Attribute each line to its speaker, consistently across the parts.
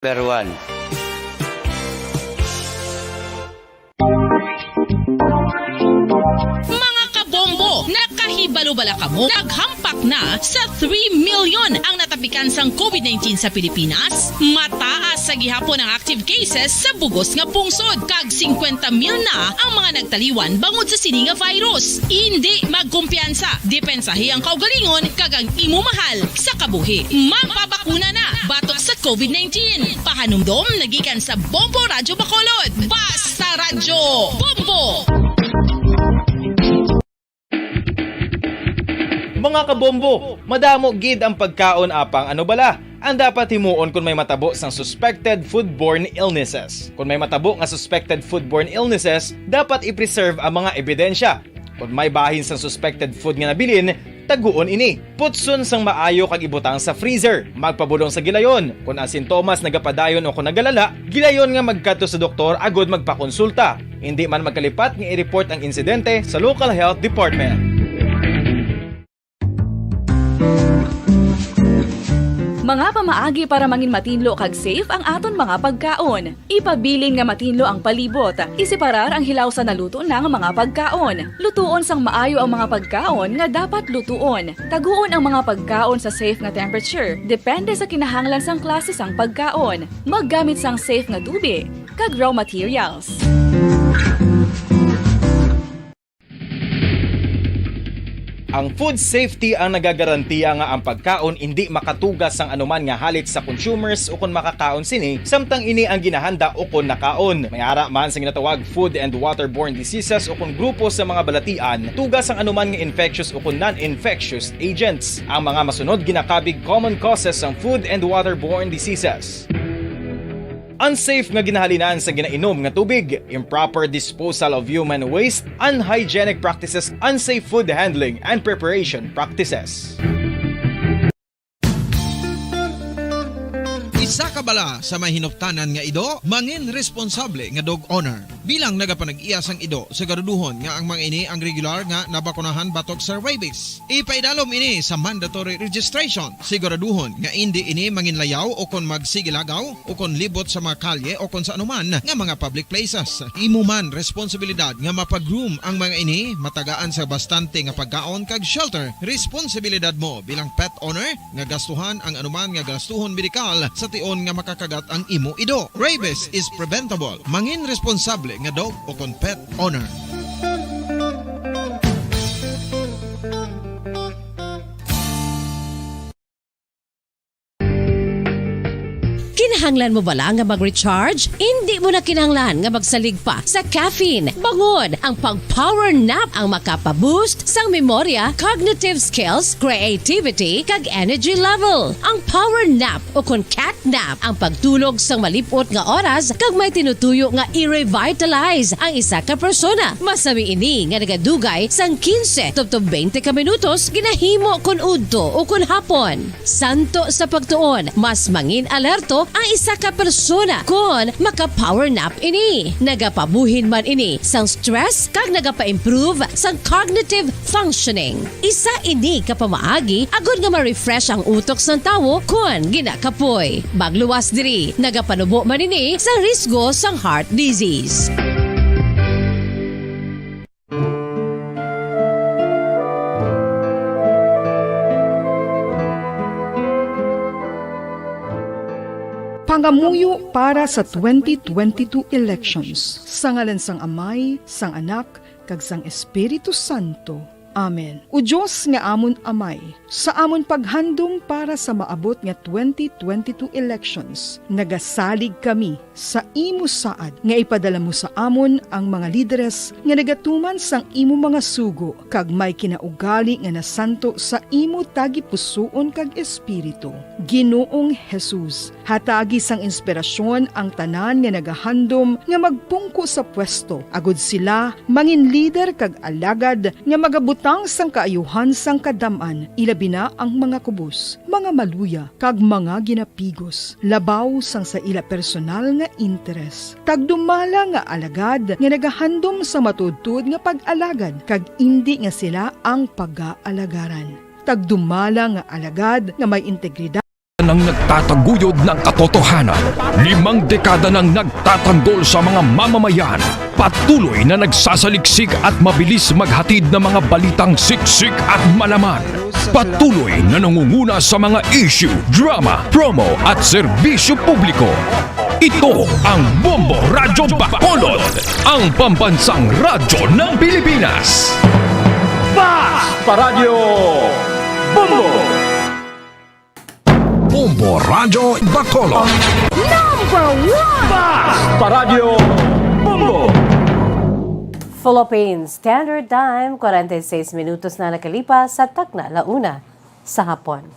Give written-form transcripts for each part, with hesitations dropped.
Speaker 1: Number 1.
Speaker 2: Mga kabombo, nakahibalo-bala ka mo, naghampak na sa 3 million ang natapikan sang COVID-19 sa Pilipinas. Mataas sa gihapon ang active cases sa bugos nga pungsod. Kag 50 mil na ang mga nagtaliwan bangod sa sini nga virus. Hindi magkumpiyansa, depensahi ang kaugalingon kag ang imo mahal sa kabuhi. Magpabakuna na batok sa COVID-19. Pahanumdom nagikan sa Bombo Radyo Bacolod. Basta Radyo Bombo!
Speaker 3: Mga kabombo, madamo gid ang pagkaon apang ano bala. Ang dapat himuon kung may matabo sang suspected foodborne illnesses. Kung may matabo nga suspected foodborne illnesses, dapat i-preserve ang mga ebidensya. Kung may bahin sang suspected food nga nabilin, taguon ini. Putson sang maayo kag ibutang sa freezer. Magpabulong sa gilayon. Kung ang sintomas nagapadayon o kung nagalala, gilayon nga magkadto sa doktor agud magpakonsulta. Hindi man magkalipat nga i-report ang insidente sa local health department.
Speaker 4: Mga pamaagi para mangin matinlo kag safe ang aton mga pagkaon. Ipabilin nga matinlo ang palibot. Isiparar ang hilaw sa naluto ng mga pagkaon. Lutuon sang maayo ang mga pagkaon nga dapat lutuon. Taguon ang mga pagkaon sa safe nga temperature. Depende sa kinahanglan sang klase sang pagkaon. Maggamit sang safe nga tubig kag raw materials.
Speaker 3: Ang food safety ang nagagarantiya nga ang pagkaon hindi makatugas sang anuman nga halit sa consumers o kung makakaon sini, samtang ini ang ginahanda o kung nakaon. May ara man sa ginatawag food and waterborne diseases o kung grupo sa mga balatian, tugas ang anuman nga infectious o kung non-infectious agents. Ang mga masunod ginakabig common causes ng food and waterborne diseases. Unsafe nga ginahalinan sa ginainom nga tubig, improper disposal of human waste, unhygienic practices, unsafe food handling and preparation practices.
Speaker 5: Isa ka bala sa may hinuptanan nga ido, mangin responsable nga dog owner. Bilang nagapanag-iyas ang ido, siguraduhon nga ang mga ini ang regular nga nabakunahan batok sa rabies. Ipaidalom ini sa mandatory registration. Siguraduhon nga hindi ini manginlayaw o kon magsigilagaw o kon libot sa mga kalye o kon sa anuman nga mga public places. Imo man responsibilidad nga mapag-groom ang mga ini, matagaan sa bastante nga pagkaon kag shelter. Responsibilidad mo bilang pet owner nga gastuhan ang anuman nga gastuhon medikal sa tion nga makakagat ang imo ido. Rabies is preventable. Mangin responsable nga dog o kon pet owner.
Speaker 6: Kinahanglan mo bala nga mag-recharge? Hindi mo na kinahanglan nga magsalig pa sa caffeine. Bangod ang pag-power nap ang makapaboost sang memorya, cognitive skills, creativity, kag energy level. Ang power nap o kon cat nap ang pagtulog sang malipot nga oras kag may tinutuyo nga i-revitalize ang isa ka persona. Masami ini nga nagadugay sang 15 tubtob 20 ka minutos ginahimo kun udto o kun hapon. Santo sa pagtuon, mas mangin alerto ang isa ka persona kung maka-power nap ini. Nagapabuhin man ini sang stress kag nagapa-improve sang cognitive functioning. Isa ini kapamaagi agud nga ma-refresh ang utok sang tawo kung ginakapoy. Bagluwas diri, nagapanubo man ini sa risgo sang heart disease.
Speaker 7: Pangamuyo para sa 2022 elections. Sa ngalan sang Amay, sang Anak, kag sang Espiritu Santo. Amen. O Diyos nga amon Amay, sa amon paghandom para sa maabot nga 2022 elections, nagasalig kami sa imo saad nga ipadala mo sa amon ang mga lideres nga nagatuman sang imo mga sugo kag may kinaugali nga nasanto sa imo tagipusoon kag espiritu. Ginoong Jesus, hatagi sang inspirasyon ang tanan nga nagahandom nga magpungko sa pwesto, agud sila mangin lider kag alagad nga magabutang sang kaayuhan sang kadaman, ilabi na ang mga kubos, mga maluya, kag mga ginapigos, labaw sang sa ila personal nga interes. Tagdumala nga alagad nga nagahandom sa matudtod nga pag-alagad, kag indi nga sila ang pag-aalagaran. Tagdumala nga alagad nga may integridad
Speaker 1: nang nagtataguyod ng katotohanan. 5 dekada nang nagtatanggol sa mga mamamayan. Patuloy na nagsasaliksik at mabilis maghatid ng mga balitang siksik at malaman. Patuloy na nangunguna sa mga issue, drama, promo at serbisyo publiko. Ito ang Bombo Radyo Bacolod, ang pambansang radyo ng Pilipinas.
Speaker 3: Paradyo Bombo!
Speaker 1: Bombo Radyo Bacolod.
Speaker 3: Paradyo Bombo!
Speaker 6: Philippine Standard Time, 46 minutos na nakalipas sa Tacna, Launa sa hapon.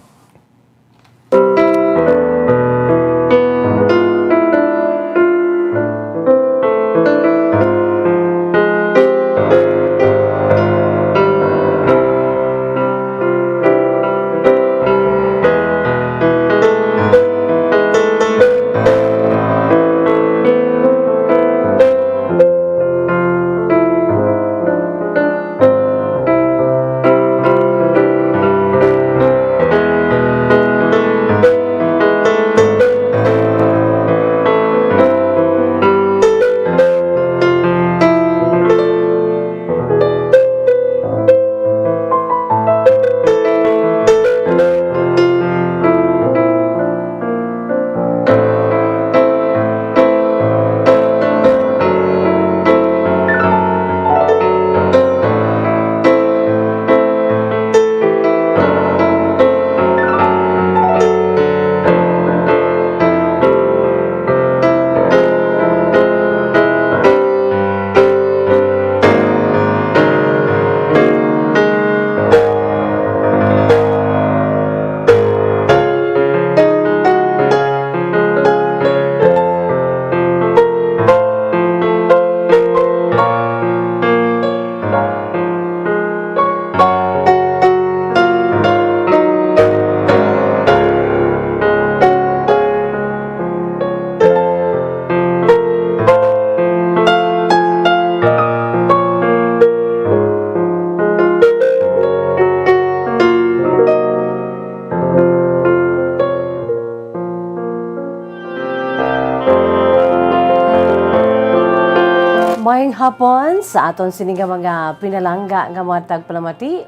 Speaker 6: Mayong hapon sa aton sininga mga pinalangga nga mga tagpalamati.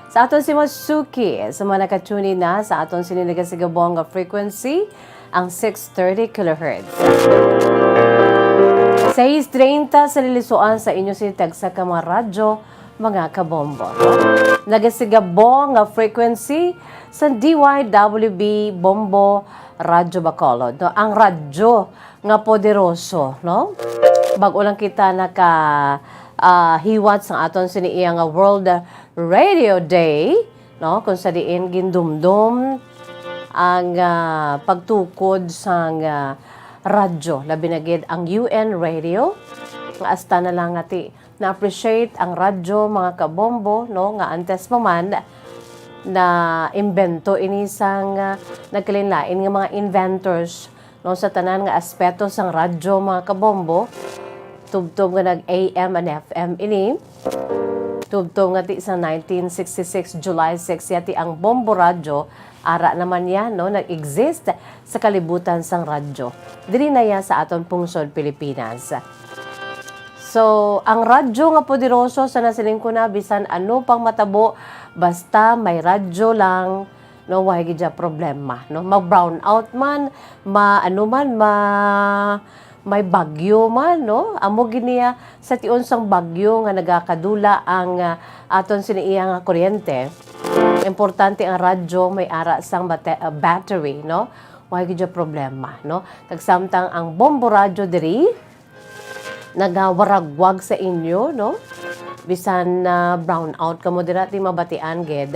Speaker 6: Sa aton si Masuki, sa mga nakatuni na sa aton sininaga sigabong nga frequency, ang 630 kHz. 6.30 sa lilisuan sa inyo sinitag sa mga radyo, mga kabombo. Nagasigabong nga frequency sa DYWB Bombo Radyo Bacolod. No? Ang radyo nga poderoso, no? Bago lang kita hiwat sa aton siniiya nga World Radio Day, no? Kung sa diin gindumdum ang pagtukod sa radyo, labi na gid ang UN Radio. Nga asta na lang ati na-appreciate ang radyo mga kabombo, no? Nga antes pa man na imbento ini sang nagkalinlain nga mga inventors, no? Sa tanan nga aspeto sang radyo mga kabombo. Tubtob nga nag-AM and FM ini. Tubtob nga ti sa 1966, July 6, yati ang Bombo Radyo. Ara naman yan, no? Nag-exist sa kalibutan sang radyo. Dili na yan sa aton pungsod Pilipinas. So, ang radyo nga poderoso sa nasiling ko na, bisan ano pang matabo, basta may radyo lang, no? Why gidya problema, no? Mag-brown out man, may bagyo man, no? Amo giniya sa tion sang bagyo nga nagakadula ang aton siniiya nga kuryente. Importante ang radyo may ara sang battery, no? Why gidya problema, no? Kag samtang ang Bombo Radyo diri nagawaragwag sa inyo, no? Bisan brown out kamo dira ti mabatian gid.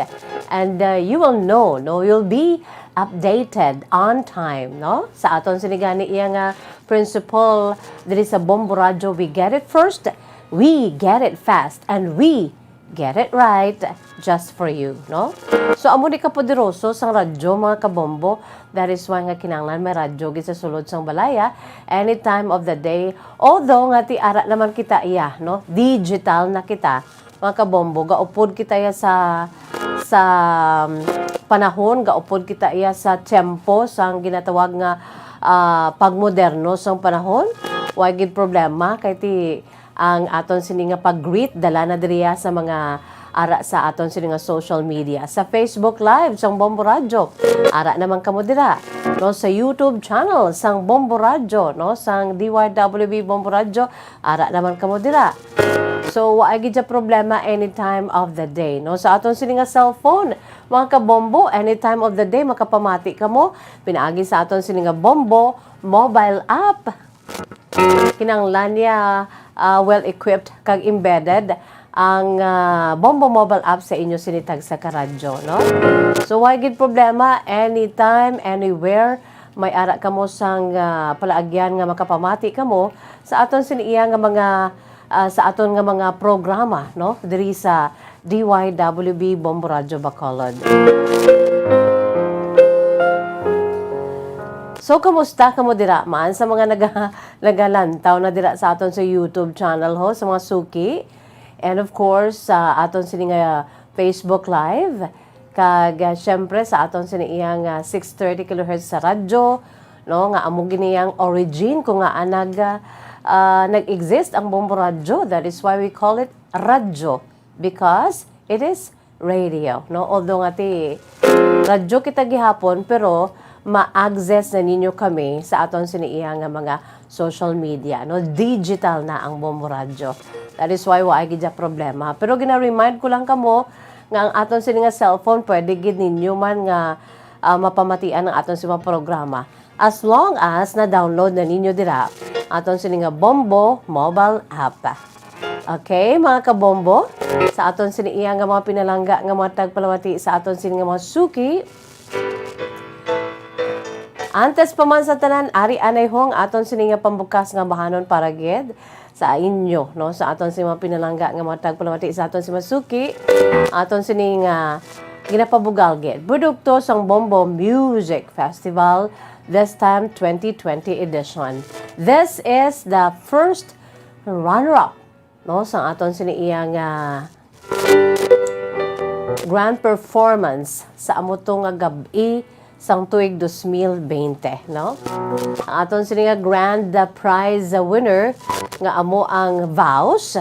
Speaker 6: And you will know, no? You'll be updated on time, no? Sa aton sinigani iya nga principle diri sa Bombo Radyo, we get it first, we get it fast, and we get it right just for you, no? So amo di ka poderoso sang radyo mga kabombo. That is why nga kinahanglan may radyo gid sa sulod sang balaya any time of the day. Although nga ti ara naman kita iya, no? Digital na kita mga kabombo, gaupod kita ya sa panahon, gaupod kita iya sa tempo sang ginatawag nga pagmoderno sang panahon. Wa gid problema kay ti ang aton sini nga pag-greet dala na diriya sa mga ara sa aton sini nga social media. Sa Facebook Live sang Bombo Radyo, ara naman kamo dira. No, sa YouTube channel sang Bombo Radyo, no, sang DYWB Bombo Radyo, ara naman kamo dira. So, wa gid problema anytime of the day. No? Sa aton sini nga cellphone, mga kabombo, anytime of the day, makapamati ka mo. Pinaagi sa aton sini nga bombo, mobile app. Kinanglan niya well-equipped kag embedded ang bombo mobile app sa inyo sinitag sa karadyo. No? So, wa gid problema anytime, anywhere. May ara ka mo sang palaagyan nga makapamati ka mo sa aton siniya nga mga sa aton nga mga programa, no? Diri sa DYWB Bombo Radyo Bacolod. So, kamusta kamo dira? Maan sa mga nagalantaw na dira sa aton sa YouTube channel ho, sa mga suki. And of course, sa aton sini nga Facebook Live. Kag syempre sa aton sini iyang 630 kHz sa radyo, no? Nga amo giniyang origin kung nga nag-exist ang Bombo Radyo. That is why we call it radyo, because it is radio, no? Although nga ti radyo kita gihapon, pero ma-access na ninyo kami sa aton siniiya nga mga social media, no? Digital na ang Bombo Radyo. That is why wa gid problema. Pero gina-remind ko lang kamo nga ang aton sini nga cellphone pwede gid ninyo man nga mapamatian ang aton sini programa. As long as na-download na ninyo dira aton sini nga Bombo mobile app. Okay, mga kabombo, sa aton sini iya nga mga pinalangga nga mga tagpalawati sa aton sini nga mga suki. Antes pa man sa tanan, ari anay hong aton sini nga pambukas nga bahanon para gid sa inyo, no? Sa aton sini mga pinalangga nga mga tagpalawati sa aton sini suki. Aton sini nga ginapabugal gid. Produkto sang Bombo Music Festival, this time 2020 edition. This is the first runner-up, no, sa aton siniiyang grand performance sa amuto nga gabi sang tuig 2020, no? Ang aton sini nga grand prize winner nga amo ang Vows.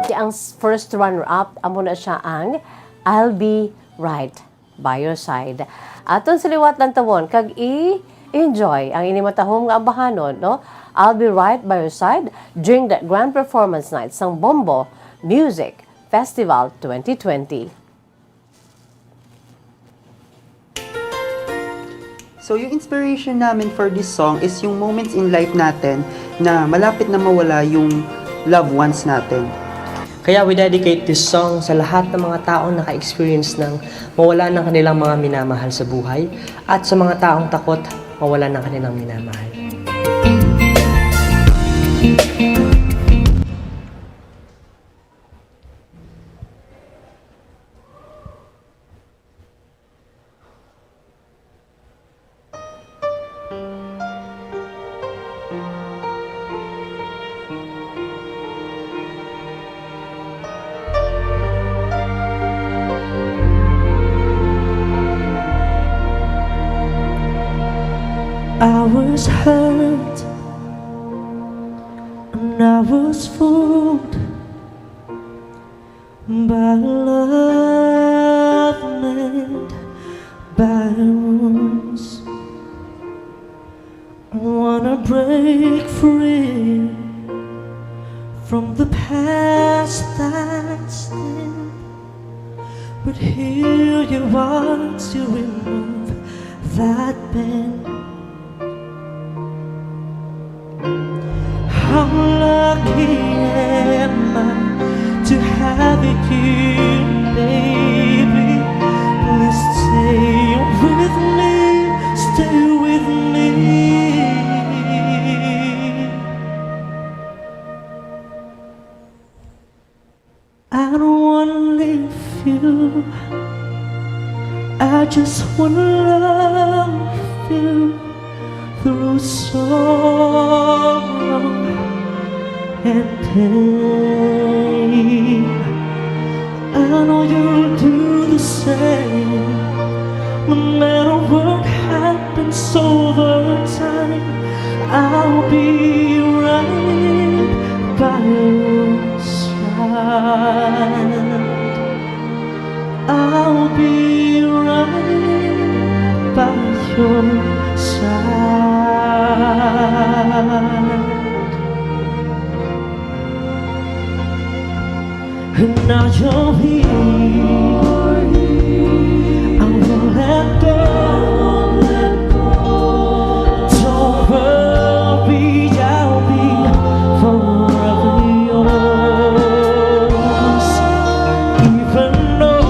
Speaker 6: Ang first runner-up amo na siya ang I'll Be Right by Your Side. Aton sa liwat lang tawon, kag i-enjoy ang inimatahong nga ambahanon, no? I'll Be Right by Your Side during the grand performance night sang Bombo Music Festival 2020.
Speaker 8: So, yung inspiration namin for this song is yung moments in life natin na malapit na mawala yung loved ones natin.
Speaker 9: Kaya we dedicate this song sa lahat ng mga taong naka-experience ng mawala ng kanilang mga minamahal sa buhay at sa mga taong takot mawala ng kanilang minamahal.
Speaker 10: I was hurt and I was fooled by love made by wounds. I wanna break free from the past that's in, but here you are to remove that pain. How lucky am I to have you, baby? Please stay with me, stay with me. I don't wanna leave you, I just wanna love you through sorrow and pain. I know you'll do the same. I'll be right by your side. I'll be right by your side. And now you're here, I won't let go. Don't worry, I'll be forever yours. Even on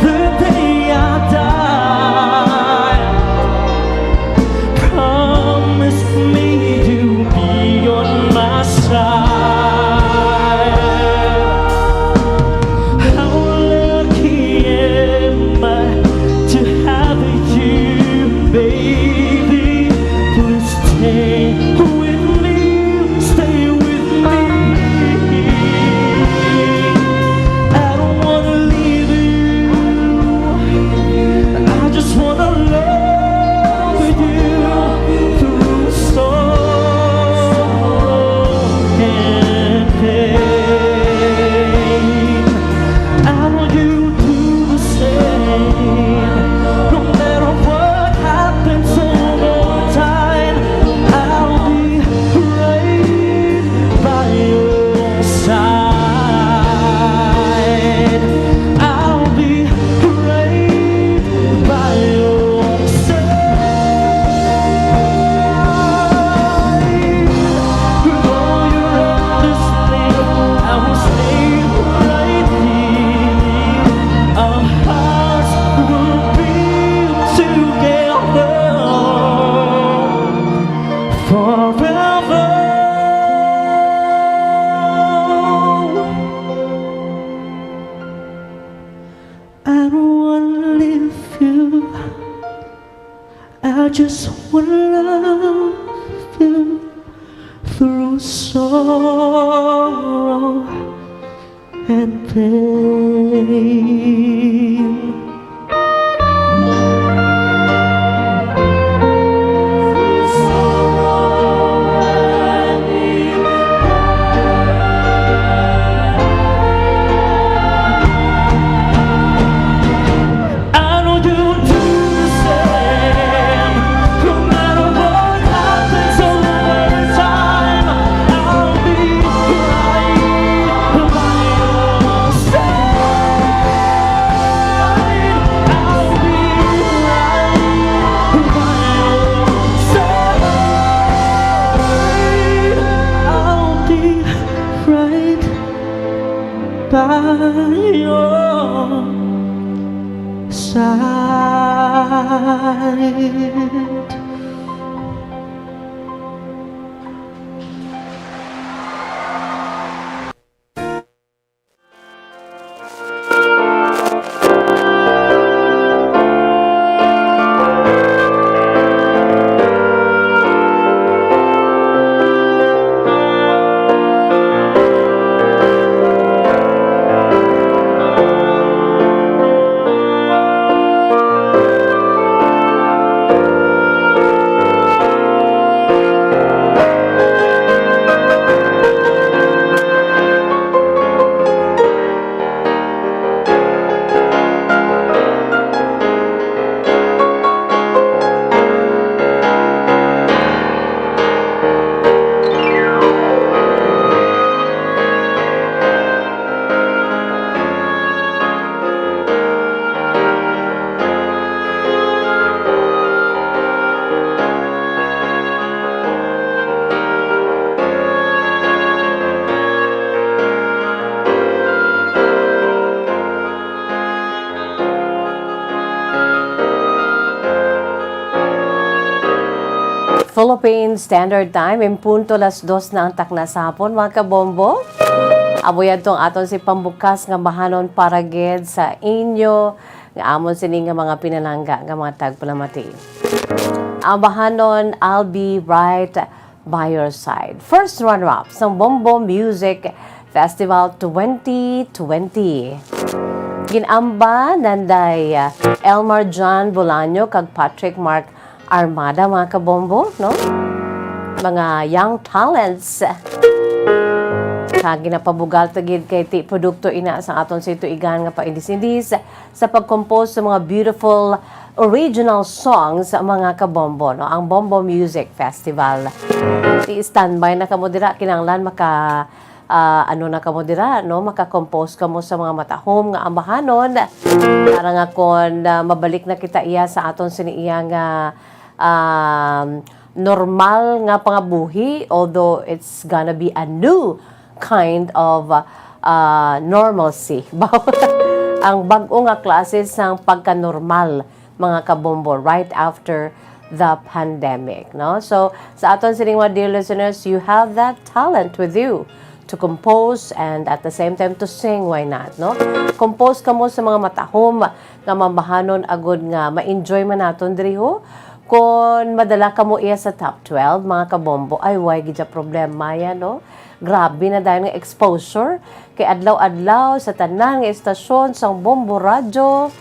Speaker 10: the day I die, promise me you'll be on my side. How lucky am I to have you, baby? Please stay with me, stay with me. I don't wanna leave you, I just wanna love you through sorrow and pain. I know you do the same. No matter what happens over time, I'll be right by your side. I'll be right by your side. With all your understanding, I will stay right here. Our hearts will be together forever. I don't wanna leave you, I just wanna love you through sorrow and pain. I know you do the same. No matter what happens over time, I'll be right by your side. I'll be right by your side. I'll be right by your side.
Speaker 6: Philippine Standard Time, impunto 2:00 na ang takna sa hapon, mga kabombo. Aboy atong aton si pambukas nga bahanon para gid sa inyo nga amon sini nga mga pinalangga nga mga tagpalamati. Ang bahanon, I'll be right by your side. First runner-up sa Bombo Music Festival 2020. Ginamba nanday Elmar John Bolaño kag Patrick Mark armada mga kabombo, no? Mga young talents. Ginapabugal tagid kay ti produkto ina sa aton sa tuigan nga paindis-indis sa pag-compose sa mga beautiful original songs sa mga kabombo, no? Ang Bombo Music Festival. Standby na kamo dira kinahanglan maka na kamo dira, no? Maka-compose kamo sa mga matahom nga ambahanon para nga kon mabalik na kita iya sa aton siniya nga normal nga pangabuhi, although it's gonna be a new kind of normalcy. Ang bag-o nga klase sang pagka-normal mga kabombo right after the pandemic, no? So sa aton sining mga dear listeners, you have that talent with you to compose and at the same time to sing, why not, no? Compose kamo sa mga matahom nga mambahanon agud nga ma-enjoy man naton diri ho. Kung madala ka mo iya sa top 12, mga kabombo, ay why gidya problema yan, no? Grabe na dahil nga exposure kay adlaw-adlaw sa tanan nga estasyon sang Bombo Radyo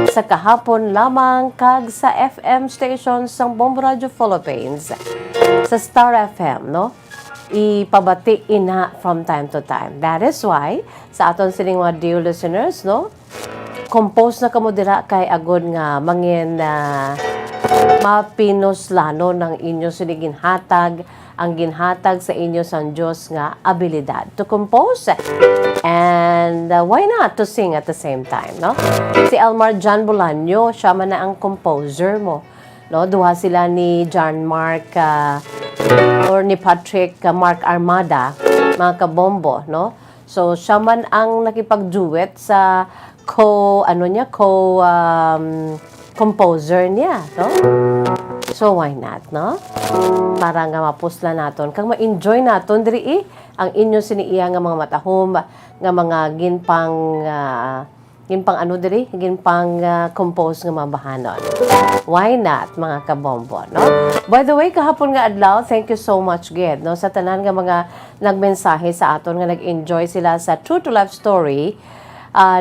Speaker 6: sa kahapon lamang kag sa FM station sang Bombo Radyo Philippines sa Star FM, no? Ipabati ina from time to time. That is why sa aton sining mga dear listeners, no? Compose na kamo dira kay agod nga mangin mapinoslano ng inyo siniginhatag ang ginhatag sa inyo sang Diyos nga abilidad to compose and why not to sing at the same time, no? Si Elmar John Bolaño, siya man na ang composer mo, no? Duha sila ni John Mark or ni Patrick Mark Armada, mga kabombo, no? So siya man ang nakipag-duet sa composer niya, no? So why not, no? Para nga mapusla naton kang ma-enjoy naton diri ang inyo siniiya nga mga matahom nga mga ginpang compose nga mabahanon. Why not, mga kabombo, no? By the way, kahapon nga adlaw, thank you so much, Ged, no? Sa tanan nga mga nagmensahe sa aton nga nag-enjoy sila sa True to Life story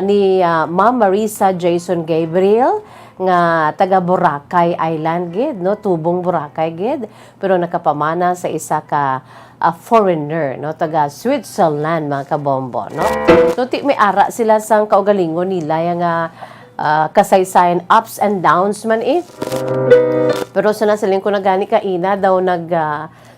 Speaker 6: ni Ma'am Marisa Jason Gabriel nga taga Boracay Island gid, no? Tubong Boracay gid, pero nakapamana sa isa ka foreigner, no? Taga Switzerland, mga kabombo, no? So may ara sila sang kaugalingon nila nga kasaysayan ups and downs man pero sa nasaling ko na gani kaina daw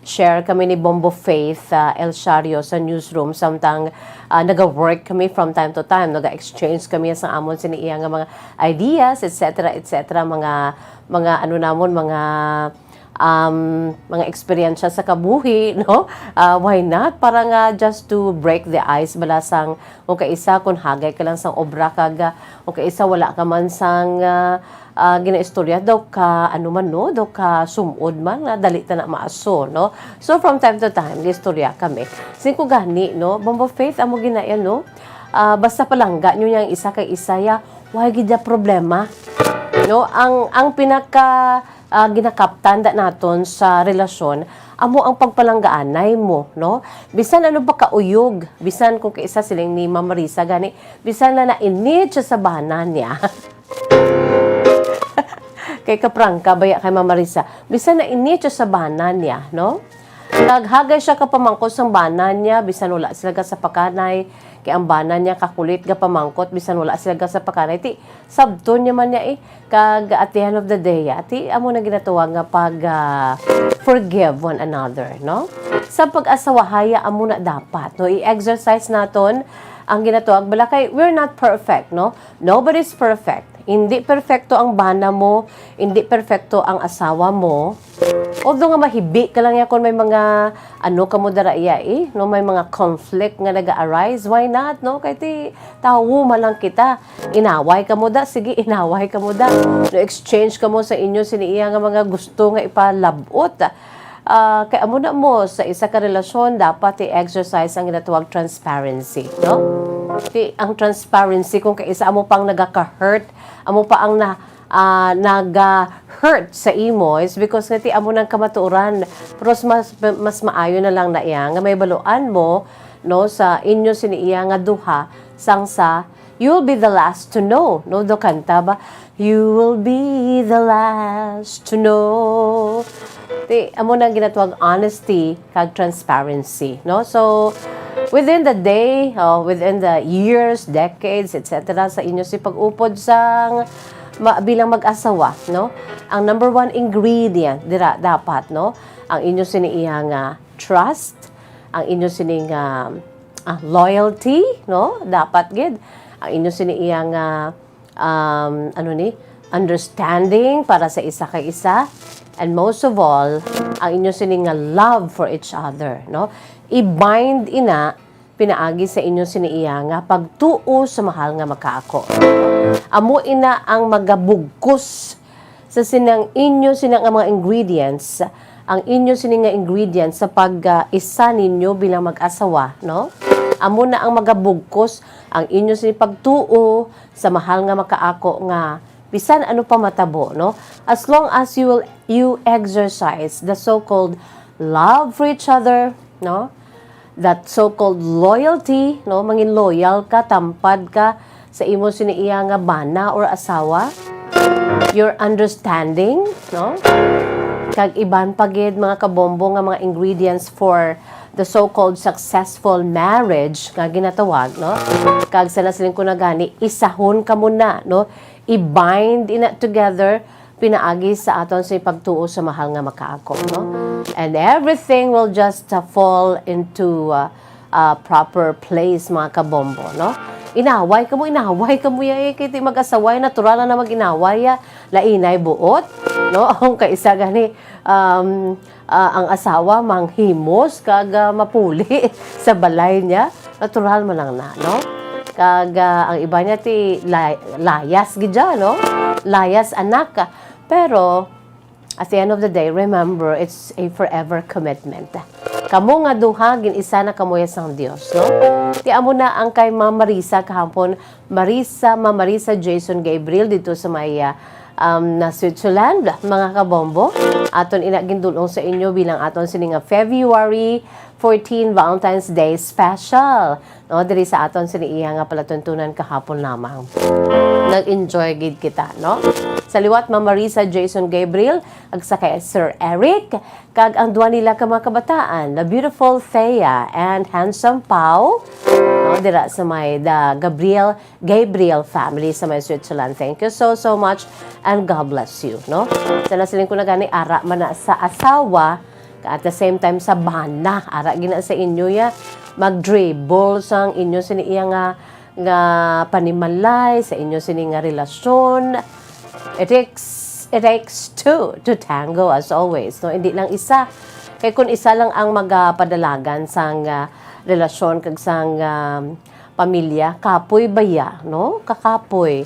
Speaker 6: share kami ni Bombo Faith El Shario sa newsroom samtang naga-work kami from time to time, naga-exchange kami sa amon siniiya nga mga ideas, etc. mga eksperyensya sa kabuhi, no? Why not? Para nga just to break the ice balasang o kaisa kung hagay ka lang sang obra kag o kaisa wala ka man sang ginaistorya daw ka daw ka sumod man na dali ta na maaso, no? So from time to time istorya kami singko gani, no? Bombo Faith amo ginayan, no? Basta palangga nyo yang isa kay isaya why gidya problema, no? Ang pinaka ginakaptan da naton sa relasyon amo ang pagpalanggaanay mo, no? Bisan ano ba kauyog, bisan kung kaisa siling ni Ma'am Marisa gani, bisan na nainit siya sa banan niya. Kay kaprangka baya kay Ma'am Marisa, bisan nainit siya sa banan niya, no? Naghagay siya kapamangkot sang banan niya, bisan wala sila sa pakanay, kay ang banan niya kakulit ga pamangkot, bisan wala sila sa pakanay. Ti sabton niya man niya kag at the end of the day, ti amo na ginatuwa nga pag forgive one another, no? Sa pag-asawahaya amo na dapat, no? I-exercise naton ang ginatuwag bala kay we're not perfect, no? Nobody's perfect. Hindi perfecto ang bana mo, hindi perfecto ang asawa mo. Although nga mahibi ka lang yan kung may mga kamo dara iya no, may mga conflict nga naga-arise, why not, no? Kay ti tawo malang kita. Inaway ka mo da, sige inaway ka mo da. No, exchange ka mo sa inyo siniiya nga mga gusto nga ipalabot. Kay amo na mo sa isa ka relasyon dapat i-exercise ang ginatawag transparency, no? Ang transparency kung kaisa amo pang nagaka-hurt, amo pa ang naga-hurt sa imo is because nga ti amo nang kamatuoran, pero mas maayo na lang na iya nga may baluan mo, no, sa inyo siniiya nga duha sang sa you'll be the last to know, no? Do kanta ba You will be the last to know. Amo na ginatawag honesty kag transparency, no? So within the day, within the years, decades, etc. sa inyo si pag-upod sang bilang mag-asawa, no? Ang number one ingredient dira dapat, no? Ang inyo siniiya nga trust, ang inyo sining loyalty, no? Dapat gid. Ang inyo siniiya nga understanding para sa isa kay isa. And most of all, ang inyo sining nga love for each other, no? I-bind ina pinaagi sa inyo siniiya nga pagtuo sa mahal nga makaako. Amo ina ang magabugkos sa sinang inyo sinang mga ingredients, ang inyo sining nga ingredients sa pag-isa ninyo bilang mag-asawa, no? Amo na ang magabugkos ang inyo sining pagtuo sa mahal nga makaako nga bisan ano pa matabo, no? As long as you exercise the so-called love for each other, no? That so-called loyalty, no? Mangin loyal ka, tampad ka sa imo siniiya nga bana or asawa. Your understanding, no? Kag iban pagid mga kabombo nga mga ingredients for the so-called successful marriage nga ginatawag, no? Kag sa nasiling ko na gani, isahon ka muna, no? I-bind ina together pinaagi sa aton sa pagtuo sa mahal nga makaako, no? And everything will just fall into proper place, mga kabombo, no? Inaway ka mo ya, kaya mag-asaway, natural na mag-inaway ya, lainay buot, no? Ang kaisa gani, ang asawa manghimos, kag mapuli sa balay niya, natural man lang na, no? Kag ang iba niya ti layas gidya, no? Layas anak ka. Pero at the end of the day, remember, it's a forever commitment. Kamo nga duha gin-isa na kamoya sang Dios, no? Ti amo na ang kay Mama Marisa kahapon, Mama Marisa Jason Gabriel dito sa may na Switzerland, mga kabombo. Aton inagindulong sa inyo bilang aton sininga February 14 Valentine's Day special. No, diri sa aton siniiya nga palatuntunan kahapon lamang. Nag-enjoy gid kita, no? Sa liwat Mama Marisa Jason Gabriel, ag sa kay Sir Eric, kag ang duwa nila ka mga kabataan, the beautiful Thea and handsome Pau. No, dira sa may the Gabriel family sa may Switzerland. Thank you so much and God bless you, no? Sa nasiling ko na gani ara man na sa asawa, at the same time sa bana, ara gina sa inyo ya mag-dribble sang inyo siniiya nga panimalay sa inyo sini nga relasyon. It takes two to tango as always, no? Hindi lang isa. Kay kun isa lang ang magapadalagan sang relasyon kag sang pamilya, kapoy baya, no? Kakapoy.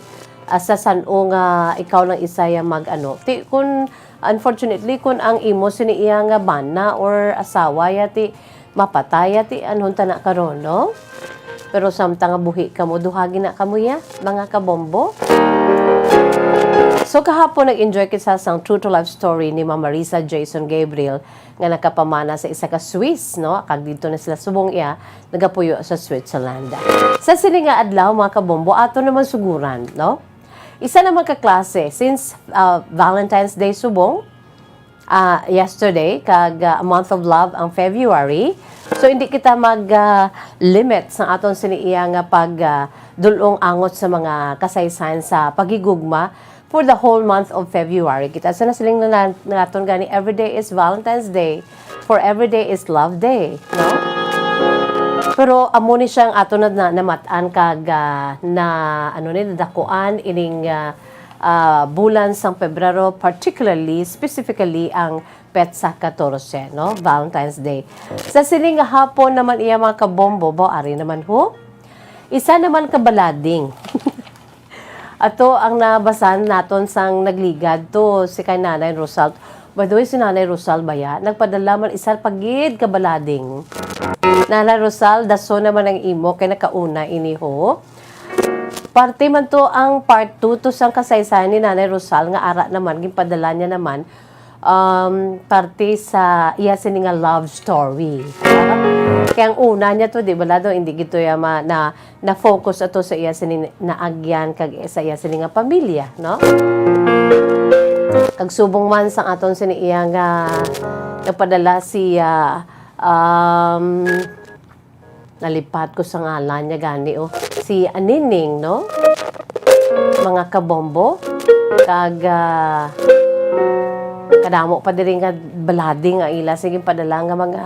Speaker 6: Asa san-o nga ikaw lang isa ya mag-ano. Ti kun unfortunately kun ang imo siniiya nga bana or asawa ya ti mapataya ti anhon ta na karon, no? Pero samtang nga buhi kamo duhagi na kamo ya, mga kabombo. So kahapon nag-enjoy kita sang true to life story ni Mama Marisa Jason Gabriel nga nakapamana sa isa ka Swiss, no? Kag dito na sila subong iya nagapuyo sa Switzerland. Sa sini nga adlaw mga kabombo ato naman suguran, no? Isa naman ka klase since Valentine's Day subong yesterday kag month of love ang February. So hindi kita mag-limit sa aton siniiya nga pag dulong angot sa mga kasaysayan sa pagigugma for the whole month of February. Kita sa nasiling na naton gani every day is Valentine's Day, for every day is Love Day, no? Pero amo ni siyang ato na namatan kag na ano ni dakuan ining bulan sang Pebrero, particularly specifically ang petsa 14, no? Valentine's Day. Sa sining hapon naman iya mga kabombo, ari naman ho. Isa naman kabalading. Ato ang nabasan naton sang nagligad to si kay Nanay Rosal. By the way, si Nanay Rosal ba ya? Nagpadala man isa pagid kabalading. Nanay Rosal, daso naman ang imo kay nakauna iniho. Parte man to ang part 2 to sang kasaysayan ni Nanay Rosal nga ara naman ginpadala niya naman parte sa iya sininga love story. Kaya ang una niya to, di ba lado, hindi gito ya na focus ato sa iya sining naagyan kag sa iya sining nga pamilya, no? Kag subong man sang aton sini iya nga nagpadala siya nalipat ko sa ngalan niya gani si Anining, no? Mga kabombo kag kadamo pa diri nga balading nga ila sige padala nga mga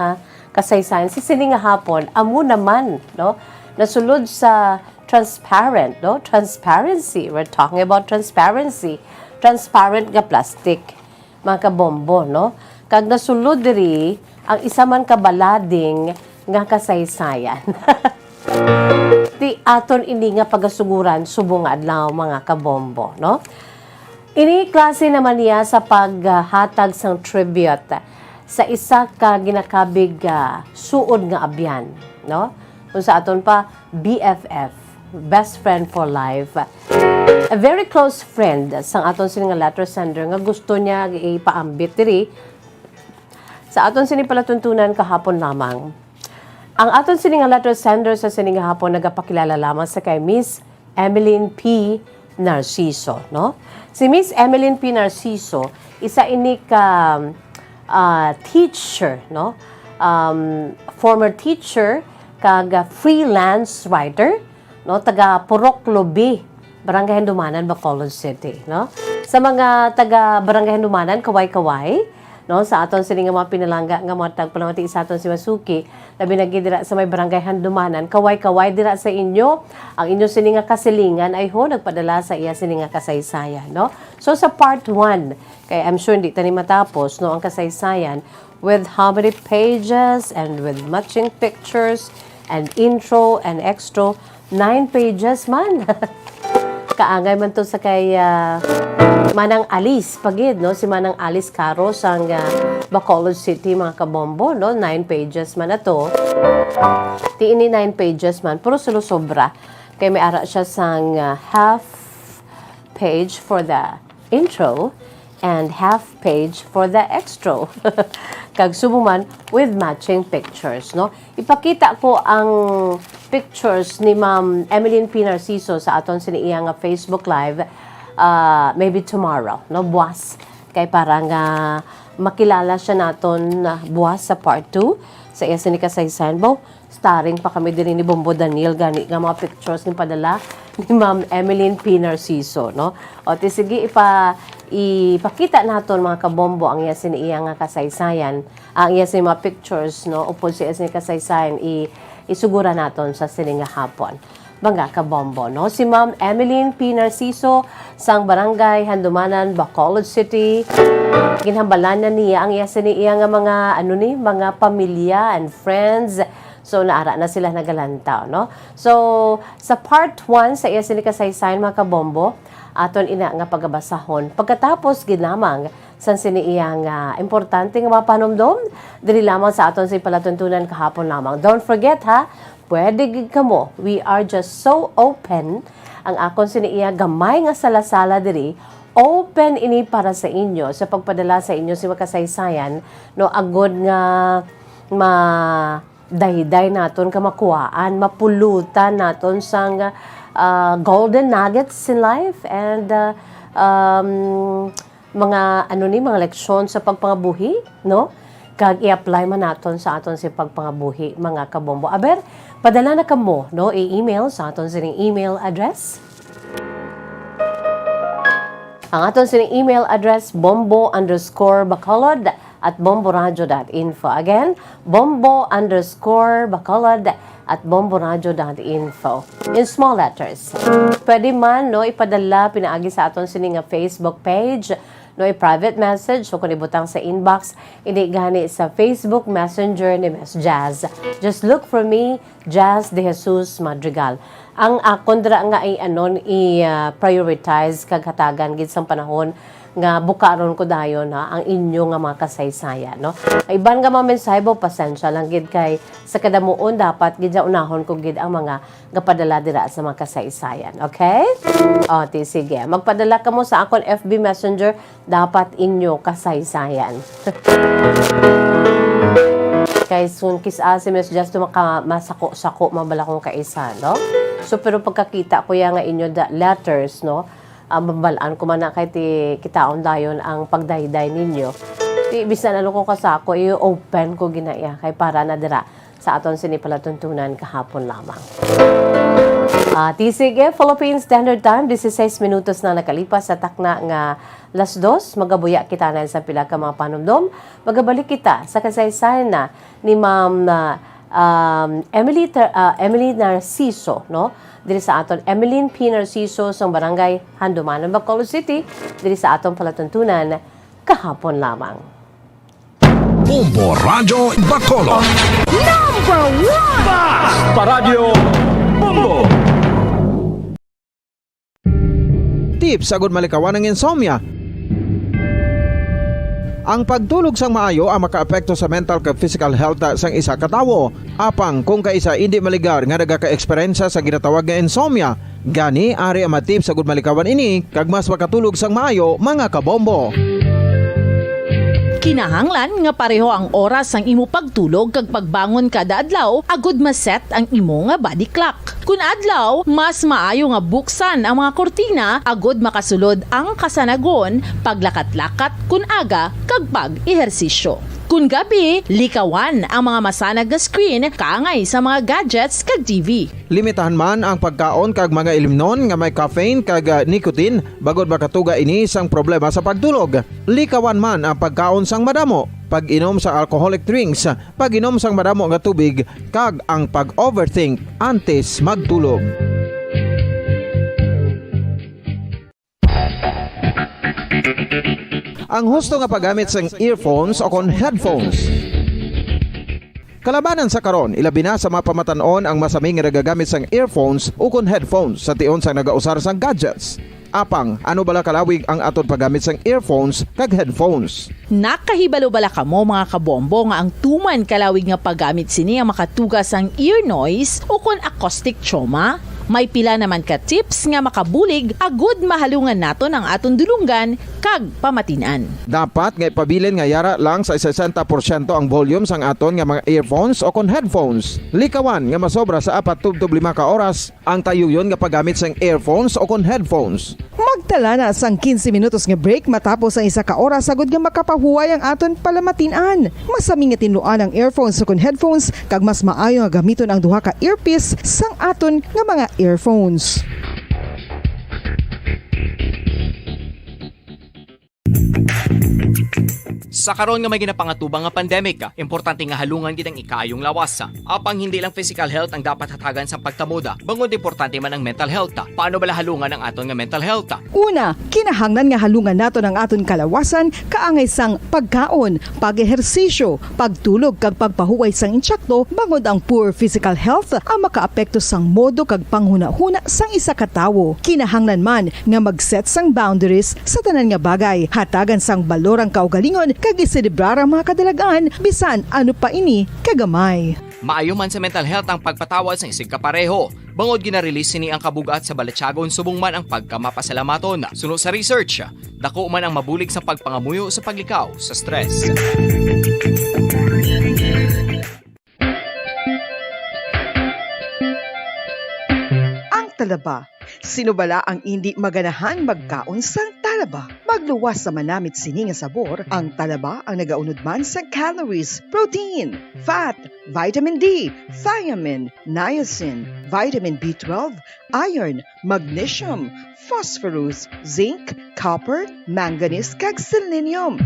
Speaker 6: kasaysayan si sini nga hapon amo naman, no? Nasulod sa transparent, no? Transparency. We're talking about transparency. Transparent nga plastic, mga kabombo, no? Kag nasulod diri ang isa man ka balading nga kasaysayan. Ti aton ini nga pagasuguran subong adlaw mga kabombo, no? Ini klase naman niya sa paghatag sang tribute sa isa ka ginakabig suod nga abyan, no? Kung sa aton pa BFF, best friend for life. A very close friend sang aton sini nga letter sender nga gusto niya ipaambit diri sa aton sini palatuntunan kahapon lamang. Ang aton sini nga letter sender sa sini nga hapon nagapakilala lamang sa kay Miss Emeline P. Narciso, no? Si Miss Emeline P. Narciso, isa ini ka teacher, no? Former teacher kag freelance writer, no? Taga Purok Lobi, Barangay Handumanan, Bacolod City, no? Sa mga taga Barangay Handumanan, kaway-kaway, no, sa aton sini nga mga pinalangga nga mga tagpalamati sa aton si Masuki labi na dira sa may Barangay Handumanan kaway-kaway dira sa inyo ang inyo sini nga kasilingan ay ho nagpadala sa iya sini nga kasaysayan, no? So sa part 1 kay I'm sure hindi tani matapos, no, ang kasaysayan with how many pages and with matching pictures and intro and extra 9 pages man. Kaangay man to sa kay Manang Alice pagid, no? Si Manang Alice Caro sang Bacolod City mga kabombo, no? 9 pages man na to. Ti ini 9 pages man pero sobra kay may ara siya sang half page for the intro and half page for the extra. Kag subuman with matching pictures, no? Ipakita ko ang pictures ni Ma'am Emeline P. Narciso sa aton sini iya nga Facebook Live maybe tomorrow, no? Buwas. Kay para nga makilala siya naton buwas sa part 2 sa iya sini kasaysayan. Bo, starring pa kami din ni Bombo Daniel gani nga mga pictures ni padala ni Ma'am Emeline P. Narciso, no? O ti sige ipakita naton mga kabombo ang iya sini iya nga kasaysayan, ang iya sini mga pictures, no? Upod sa iya sini kasaysayan isugura naton sa sini nga hapon. Mga kabombo, no? Si Ma'am Emeline P. Narciso sang Barangay Handumanan, Bacolod City. Ginhambalan na niya ang iya sini iya nga mga mga pamilya and friends. So naara na sila nagalantaw, no? So sa part 1 sa iya sini kasaysayan mga kabombo, aton ina nga pagabasahon. Pagkatapos ginamang san sini iya nga importante nga mapanomdom diri lamang sa aton sa palatuntunan kahapon lamang. Don't forget ha, pwede gid kamo. We are just so open. Ang akon sini iya gamay nga sala-sala diri, open ini para sa inyo sa pagpadala sa inyo si makasaysayan, no, agod nga dayday naton ka makuhaan, mapulutan naton sang golden nuggets in life and mga mga leksyon sa pagpangabuhi, no? Kag i-apply man naton sa aton si pagpangabuhi mga kabombo. Aber, padala na kamo, no? I-email sa aton sining email address. Ang aton sining email address bombo_bacolod@bomboradio.info. Again, bombo_bacolod@bomboradio.info. In small letters. Pwede man, no, ipadala pinaagi sa aton sining Facebook page, no, i-private message so kung ibutang sa inbox hindi gani sa Facebook Messenger ni Miss Jazz. Just look for me, Jazz De Jesus Madrigal. Ang akon dra nga i-prioritize kag hatagan gid sang panahon nga bukaron ko dayon ha ang inyo nga mga kasaysayan, no? Iban nga mga mensahe bo pasensya lang gid kay sa kadamuon dapat gid unahon ko gid ang mga gapadala dira sa mga kasaysayan, okay? O ti sige, magpadala kamo sa akon FB Messenger dapat inyo kasaysayan. Kay sun kis asimes just masako-sako mabala kong kaisa, no? So pero pagkakita ko ya nga inyo the letters, no? Mabalaan ko man na kay ti kitaon dayon ang pagdayday ninyo. Ti bisan ano ko kasako i-open ko ginaya kay para na dira sa aton sinipalatuntunan kahapon lamang. Sige, Philippine Standard Time, 16 minutos na nakalipas sa takna nga las 2, magabuya kita na sa pila ka mga panumdom. Magabalik kita sa kasaysayan na ni Ma'am Emily Narciso, no? Diri sa aton Emeline P. Narciso sa barangay Handumanan, Bacolod City, diri sa aton palatuntunan kahapon lamang.
Speaker 1: Bombo Radyo Bacolod.
Speaker 10: Paradyo Bombo.
Speaker 5: Tips agud malikawan ng insomnia. Ang pagtulog sang maayo ang makaapekto sa mental kag physical health sang isa ka tawo. Apang kung kaisa hindi maligar nga nagaka-eksperyensya sa ginatawag nga insomnia, gani ari ang tips agud malikawan ini kag mas makatulog sang maayo mga kabombo.
Speaker 2: Kinahanglan nga pareho ang oras ang imo pagtulog kag pagbangon kada adlaw agud maset ang imo nga body clock. Kun adlaw, mas maayo nga buksan ang mga kortina agud makasulod ang kasanagon, paglakat-lakat kun aga kag pag-ehersisyo. Kun gabi, likawan ang mga masanag nga screen kaangay sa mga gadgets kag TV.
Speaker 5: Limitahan man ang pagkaon kag mga ilimnon nga may caffeine kag nicotine bagod makatuga ini sang problema sa pagtulog. Likawan man ang pagkaon sang madamo, pag-inom sa alcoholic drinks, pag-inom sang madamo nga tubig kag ang pag-overthink antes magtulog. Ang husto nga paggamit sang earphones o kon headphones. Kalabanan sa karon, ilabi na sa mga pamatanon ang masaming nga nagagamit sang earphones o kon headphones sa tion sang nagausar sang gadgets. Apang, ano bala kalawig ang aton paggamit sang earphones kag headphones?
Speaker 2: Nakahibalo bala kamo mga kabombo nga ang tuman kalawig nga paggamit sini ang makatugas ang ear noise o kon acoustic trauma? May pila naman ka tips nga makabulig agud mahalungan naton ang aton dulunggan kag pamatinan.
Speaker 5: Dapat nga ipabilin nga yara lang sa 60% ang volume sang aton nga mga earphones o kon headphones. Likawan nga masobra sa 4 tub 5 ka oras ang tayuyon nga paggamit sang earphones o kon headphones.
Speaker 7: Magtala na sang 15 minutos nga break matapos ang 1 ka oras sagod nga makapahuway ang aton palamatinan. Masami nga tinluan ang earphones o kon headphones kag mas maayo nga gamiton ang duha ka earpiece sang aton nga mga earphones.
Speaker 3: Sa karon nga may ginapangatubang nga pandemic, importante nga halungan gid ang ikayong lawas. Apang hindi lang physical health ang dapat hatagan sa pagtamuda, bangod importante man ang mental health. Paano bala halungan ang aton nga mental health?
Speaker 7: Una, kinahanglan nga halungan naton ang aton kalawasan kaangay sang pagkaon, pag-ehersisyo, pagtulog kag pagpahuway sang insyakto bangod ang poor physical health ang makaapekto sang modo kag panghuna-huna sang isa ka tawo. Kinahanglan man nga mag-set sang boundaries sa tanan nga bagay, hatagan sang balorang kaugalingon kag iselebrar ang mga kadalagan bisan ano pa ini kagamay.
Speaker 3: Maayo man sa mental health ang pagpatawad sa isig kapareho. Bangod gina-release ni ang kabugat sa balatsagon subong man ang pagkamapasalamaton. Suno sa research, dako man ang mabulig sa pagpangamuyo sa paglikaw sa stress.
Speaker 7: Ang talaba. Sino bala ang hindi maganahan magkaon sang talaba? Magluwas sa manamit sini nga sabor, ang talaba ang nagaunod man sa calories, protein, fat, vitamin D, thiamine, niacin, vitamin B12, iron, magnesium, phosphorus, zinc, copper, manganese kag selenium.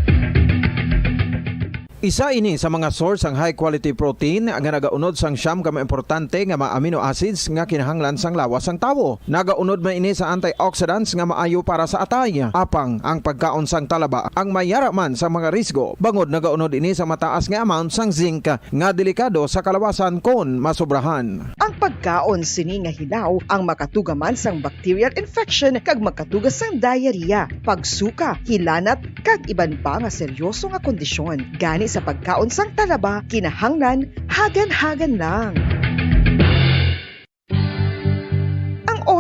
Speaker 5: Isa ini sa mga source ang high quality protein nga nagaunod sang siyam ka importante nga mga amino acids nga kinahanglan sang lawas sang tawo. Nagaunod man ini sa antioxidants nga maayo para sa atay. Apang ang pagkaon sang talaba ang mayara man sa mga risgo. Bangod nagaunod ini sa mataas nga amount sang zinc nga delikado sa kalawasan kon masobrahan.
Speaker 7: Ang pagkaon sini nga hilaw ang makatugaman sang bacterial infection kag makatuga sang diarrhea, pagsuka, hilanat kag iban pa nga seryoso nga kondisyon. Gani sa pagkaon sang talaba, kinahanglan hagan-hagan lang.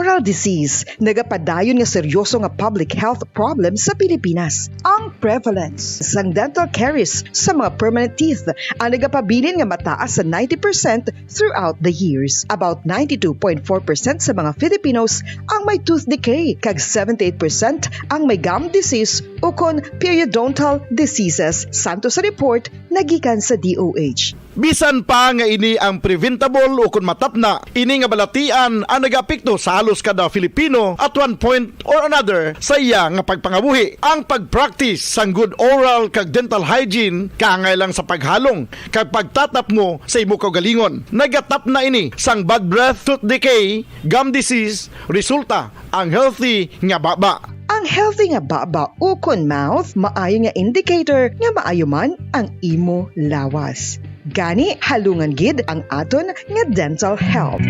Speaker 7: oral disease, nagapadayon nga seryoso nga public health problem sa Pilipinas. Ang prevalence sang dental caries sa mga permanent teeth ang nagapabilin nga mataas sa 90% throughout the years. About 92.4% sa mga Filipinos ang may tooth decay, kag 78% ang may gum disease o kon periodontal diseases, santo sa report nagikan sa DOH.
Speaker 11: Bisan pa nga ini ang preventable o kung matapna, ini nga balatian ang nagapekto sa halos kada Filipino at one point or another sa iya nga pagpangabuhi. Ang pag-practice sang good oral kag dental hygiene kaangay lang sa paghalong kag pagtatap mo sa imo kaugalingon. Nagatap na ini sang bad breath, tooth decay, gum disease, resulta ang healthy nga baba.
Speaker 7: Ang healthy nga baba o kon mouth, maayo nga indicator nga maayo man ang imo lawas. Gani halungan gid ang aton nga dental health.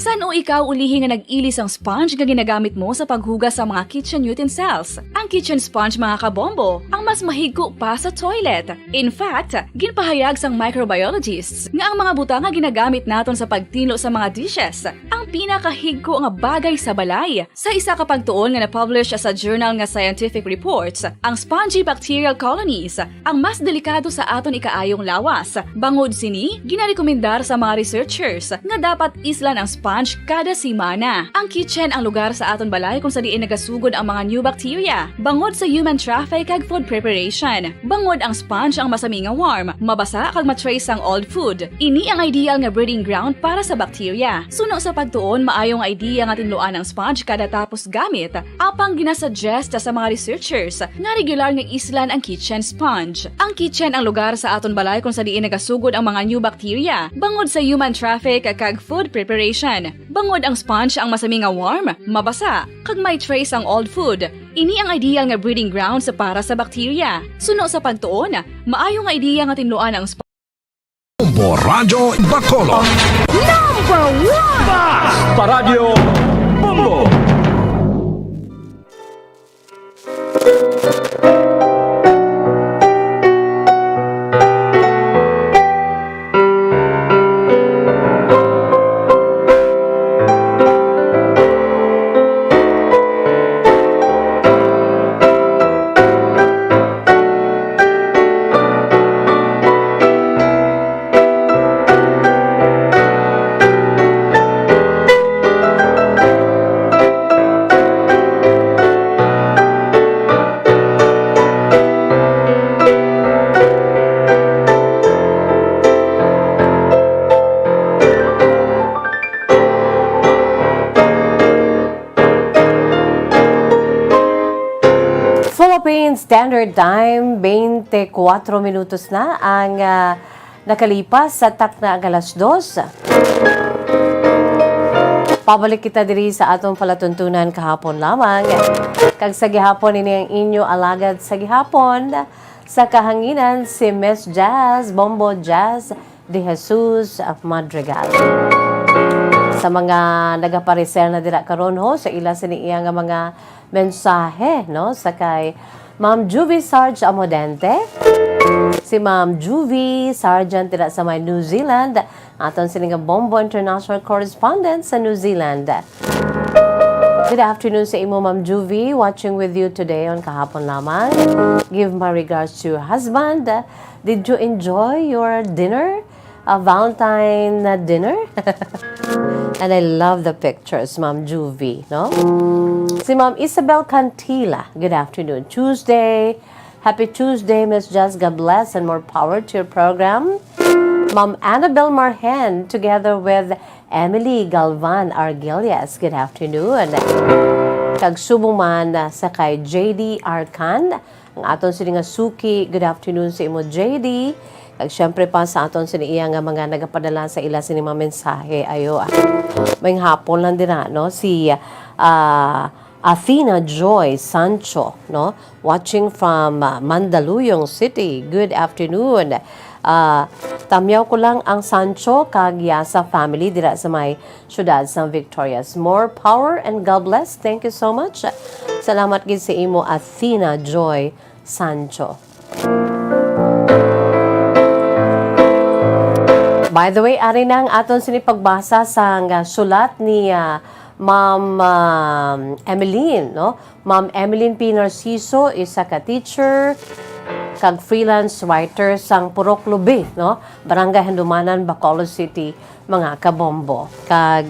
Speaker 4: San o ikaw ulihi nga nag-ilis ang sponge nga ginagamit mo sa paghugas sa mga kitchen utensils? Ang kitchen sponge, mga kabombo, ang mas mahigko pa sa toilet. In fact, ginpahayag sang microbiologists nga ang mga butang nga ginagamit naton sa pagtilo sa mga dishes ang pinakahigko nga bagay sa balay. Sa isa ka pagtuon nga na-publish sa journal nga Scientific Reports, ang spongy bacterial colonies ang mas delikado sa aton ikaayong lawas. Bangod sini, ginarekomendar sa mga researchers nga dapat islan ang sponge kada simana. Ang kitchen ang lugar sa aton balay kung sa diin nagasugod ang mga new bacteria. Bangod sa human traffic kag food preparation. Bangod ang sponge ang masami nga warm, mabasa kag matrace ang old food. Ini ang ideal nga breeding ground para sa bacteria. Suno sa pagtuon, maayong idea nga tinluan ang sponge kada tapos gamit. Apang ginasuggest sa mga researchers nga regular nga islan ang kitchen sponge. Ang kitchen ang lugar sa aton balay kung sa diin nagasugod ang mga new bacteria. Bangod sa human traffic kag food preparation. Bangod ang sponge ang masami nga warm, mabasa, kag may trace ang old food. Ini ang ideal nga breeding ground sa para sa bacteria. Suno sa pagtuon, maayong idea nga tinluan ang sponge.
Speaker 1: Bombo Radyo Bacolod.
Speaker 7: Number 1!
Speaker 10: Paradyo Bombo!
Speaker 6: Philippine Standard Time, 24 minutos na ang nakalipas sa takna ang alas 2. Pabalik kita diri sa atong palatuntunan kahapon lamang. Kag sa gihapon ini ang inyo alagad sa gihapon sa kahanginan si Miss Jazz, Bombo Jazz de Jesus of Madrigal. Sa mga nagapareser na dira karon ho sa ila siniya nga mga mensahe no sa kay Ma'am Juvie Sarge Amodente, si Ma'am Juvie Sargent dira sa may New Zealand, aton sining Bombo International Correspondent sa New Zealand. Good afternoon sa imo, Ma'am Juvie, watching with you today on kahapon lamang. Give my regards to your husband. Did you enjoy your dinner? A Valentine dinner? And I love the pictures, Ma'am Juvie, no? Si Ma'am Isabel Cantila, good afternoon. Tuesday, happy Tuesday, Miss Jazz. God bless and more power to your program. Ma'am Annabel Marhen, together with Emily Galvan Argilias, good afternoon. Kag subong sa kay JD Arcan, ang aton sini nga suki, good afternoon sa imo JD. Kag syempre pa sa aton sini iya nga mga nagapadala sa ila sini mga mensahe ayo. May hapon lang dira no si Athena Joy Sancho, no? Watching from Mandaluyong City. Good afternoon. Tamyaw ko lang ang Sancho kag sa family dira sa may syudad sa Victorias. More power and God bless. Thank you so much. Salamat gid sa imo, Athena Joy Sancho. By the way, ari na ang aton sinipagbasa sa sulat ni Ma'am Emeline, no? Ma'am Emeline P. Narciso, isa ka teacher, kag freelance writer sang Purok Lubi, no? Barangay Handumanan, Bacolod City, mga kabombo. Kag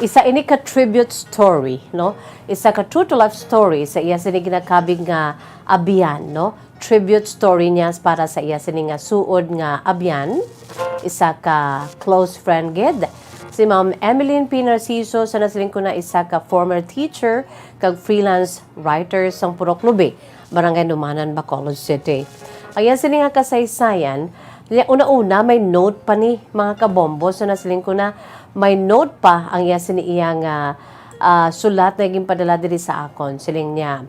Speaker 6: isa ini ka tribute story, no? Isa ka true to life story sa iya sini ginakabig nga abyan, no? Tribute story niya para sa iya sini nga suod nga abyan. Isa ka close friend gid. Si Ma'am Emeline P. Narciso, sa nasiling ko na isa ka former teacher kag freelance writer sang Purok Lubi, Barangay Dumanan, Bacolod City. Kaya sini nga kasaysayan, una-una may note pa ni mga kabombo, so nasiling ko na may note pa ang iya sini iyang sulat na naging padala diri sa akon. Siling niya,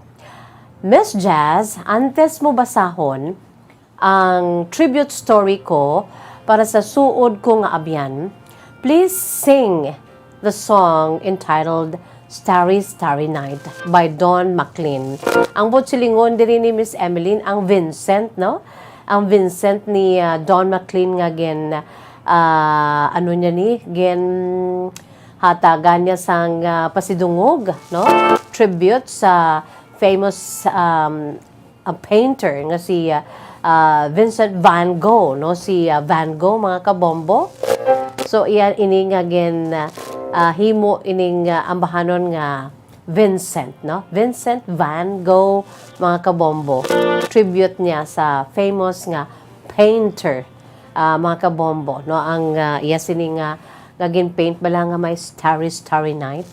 Speaker 6: Miss Jazz, antes mo basahon ang tribute story ko para sa suod ko nga abyan, please sing the song entitled Starry Starry Night by Don McLean. Ang silingon diri ni Miss Emeline, ang Vincent, no? Ang Vincent ni Don McLean nga gen ano niya ni gen hatagan niya sang pasidungog, no? Tribute sa famous painter nga si Vincent Van Gogh, no? Si Van Gogh, mga kabombo. So iyan ini nga gen himo ining ambahanon nga Vincent, no? Vincent Van Gogh, mga kabombo. Tribute niya sa famous nga painter, mga kabombo, no? Ang iya sini nga gin paint bala nga may Starry Starry Night.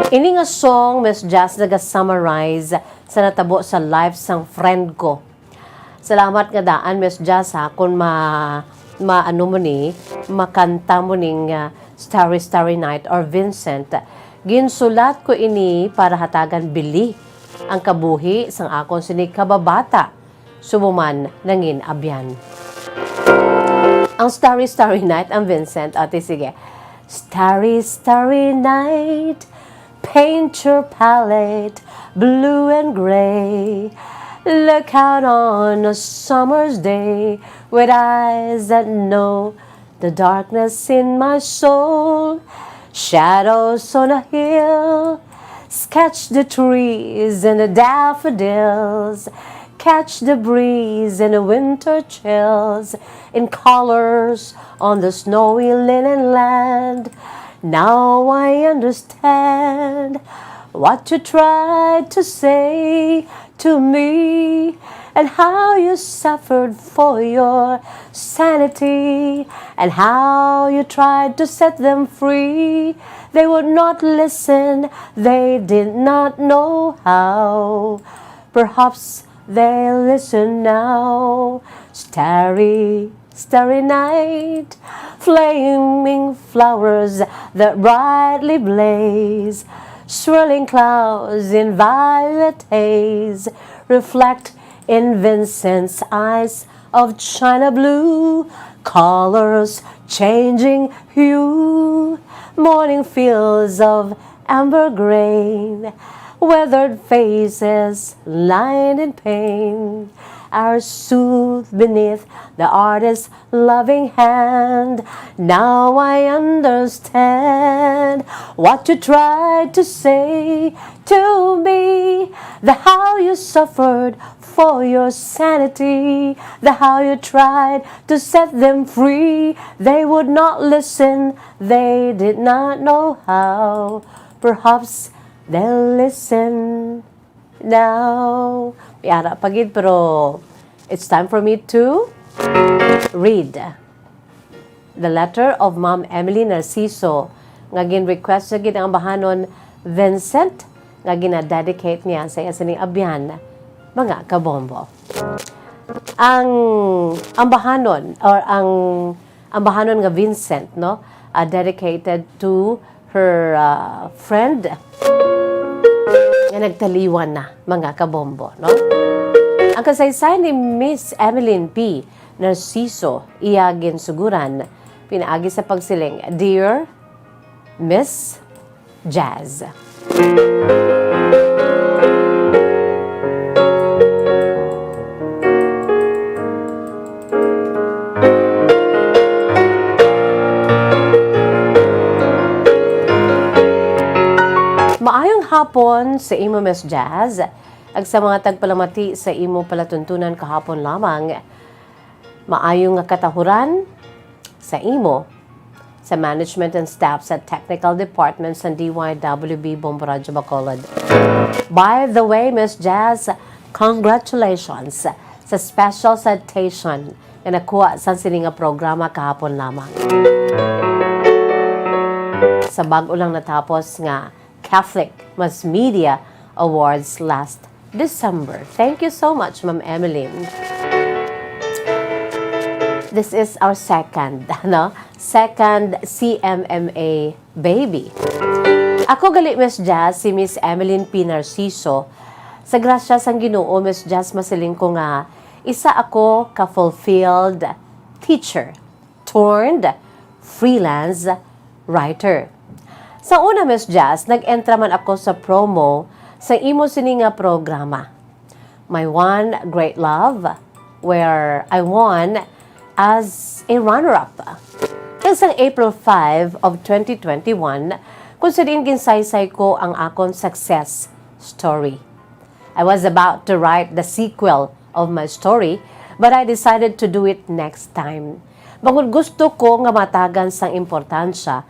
Speaker 6: Ini nga song Miss Jazz naga-summarize sa natabo sa life sang friend ko. Salamat nga daan Miss Jazz ha kung maano mo ni makanta mo ning Starry Starry Night or Vincent. Ginsulat ko ini para hatagan bili ang kabuhi sang akon sini kababata sumuman nangin abyan. Ang Starry Starry Night ang Vincent, ate sige. Starry Starry Night, paint your palette blue and gray. Look out on a summer's day with eyes that know the darkness in my soul. Shadows on a hill, sketch the trees and the daffodils. Catch the breeze and the winter chills in colors on the snowy linen land. Now I understand what you tried to say to me and how you suffered for your sanity and how you tried to set them free. They would not listen, they did not know how. Perhaps they'll listen now. Starry, starry night, flaming flowers that brightly blaze, swirling clouds in violet haze, reflect in Vincent's eyes of china blue, colors changing hue, morning fields of amber grain, weathered faces lined in pain are soothed beneath the artist's loving hand. Now I understand what you tried to say to me, the how you suffered for your sanity, the how you tried to set them free. They would not listen, they did not know how. Perhaps they'll listen now. Yara pagid, pero it's time for me to read the letter of Ma'am Emily Narciso nga gin-request sa gid ang bahanon Vincent nga gina-dedicate niya sa sining abyan, mga kabombo. Ang bahanon or ang bahanon nga Vincent, no, dedicated to her friend nga nagtaliwan na, mga kabombo, no? Ang kasaysayan ni Miss Emeline P. Narciso, iyagin suguran, pinaagi sa pagsiling, Dear Miss Jazz. gihapon sa imo Miss Jazz. Ag sa mga tagpalamati sa imo palatuntunan kahapon lamang. Maayo nga katahuran sa imo sa management and staff sa technical department sa DYWB Bomboradyo Bacolod. By the way, Miss Jazz, congratulations sa special citation na nakuha sa sininga programa kahapon lamang. Sa bago lang natapos nga Catholic Mass Media Awards last December. Thank you so much, Ma'am Emeline. This is our second CMMA baby. Ako gali, Miss Jazz, si Miss Emeline P. Narciso. Sa grasya sang Ginoo, Miss Jazz, masiling ko nga, isa ako ka-fulfilled teacher turned freelance writer. Sa una, Miss Jazz, nag-entra man ako sa promo sa imo sininga programa. My One Great Love, where I won as a runner-up. Kasang April 5 of 2021, kung sa din ginsaysay ko ang akong success story. I was about to write the sequel of my story, but I decided to do it next time. Bangod gusto ko nga matagan sang importansya,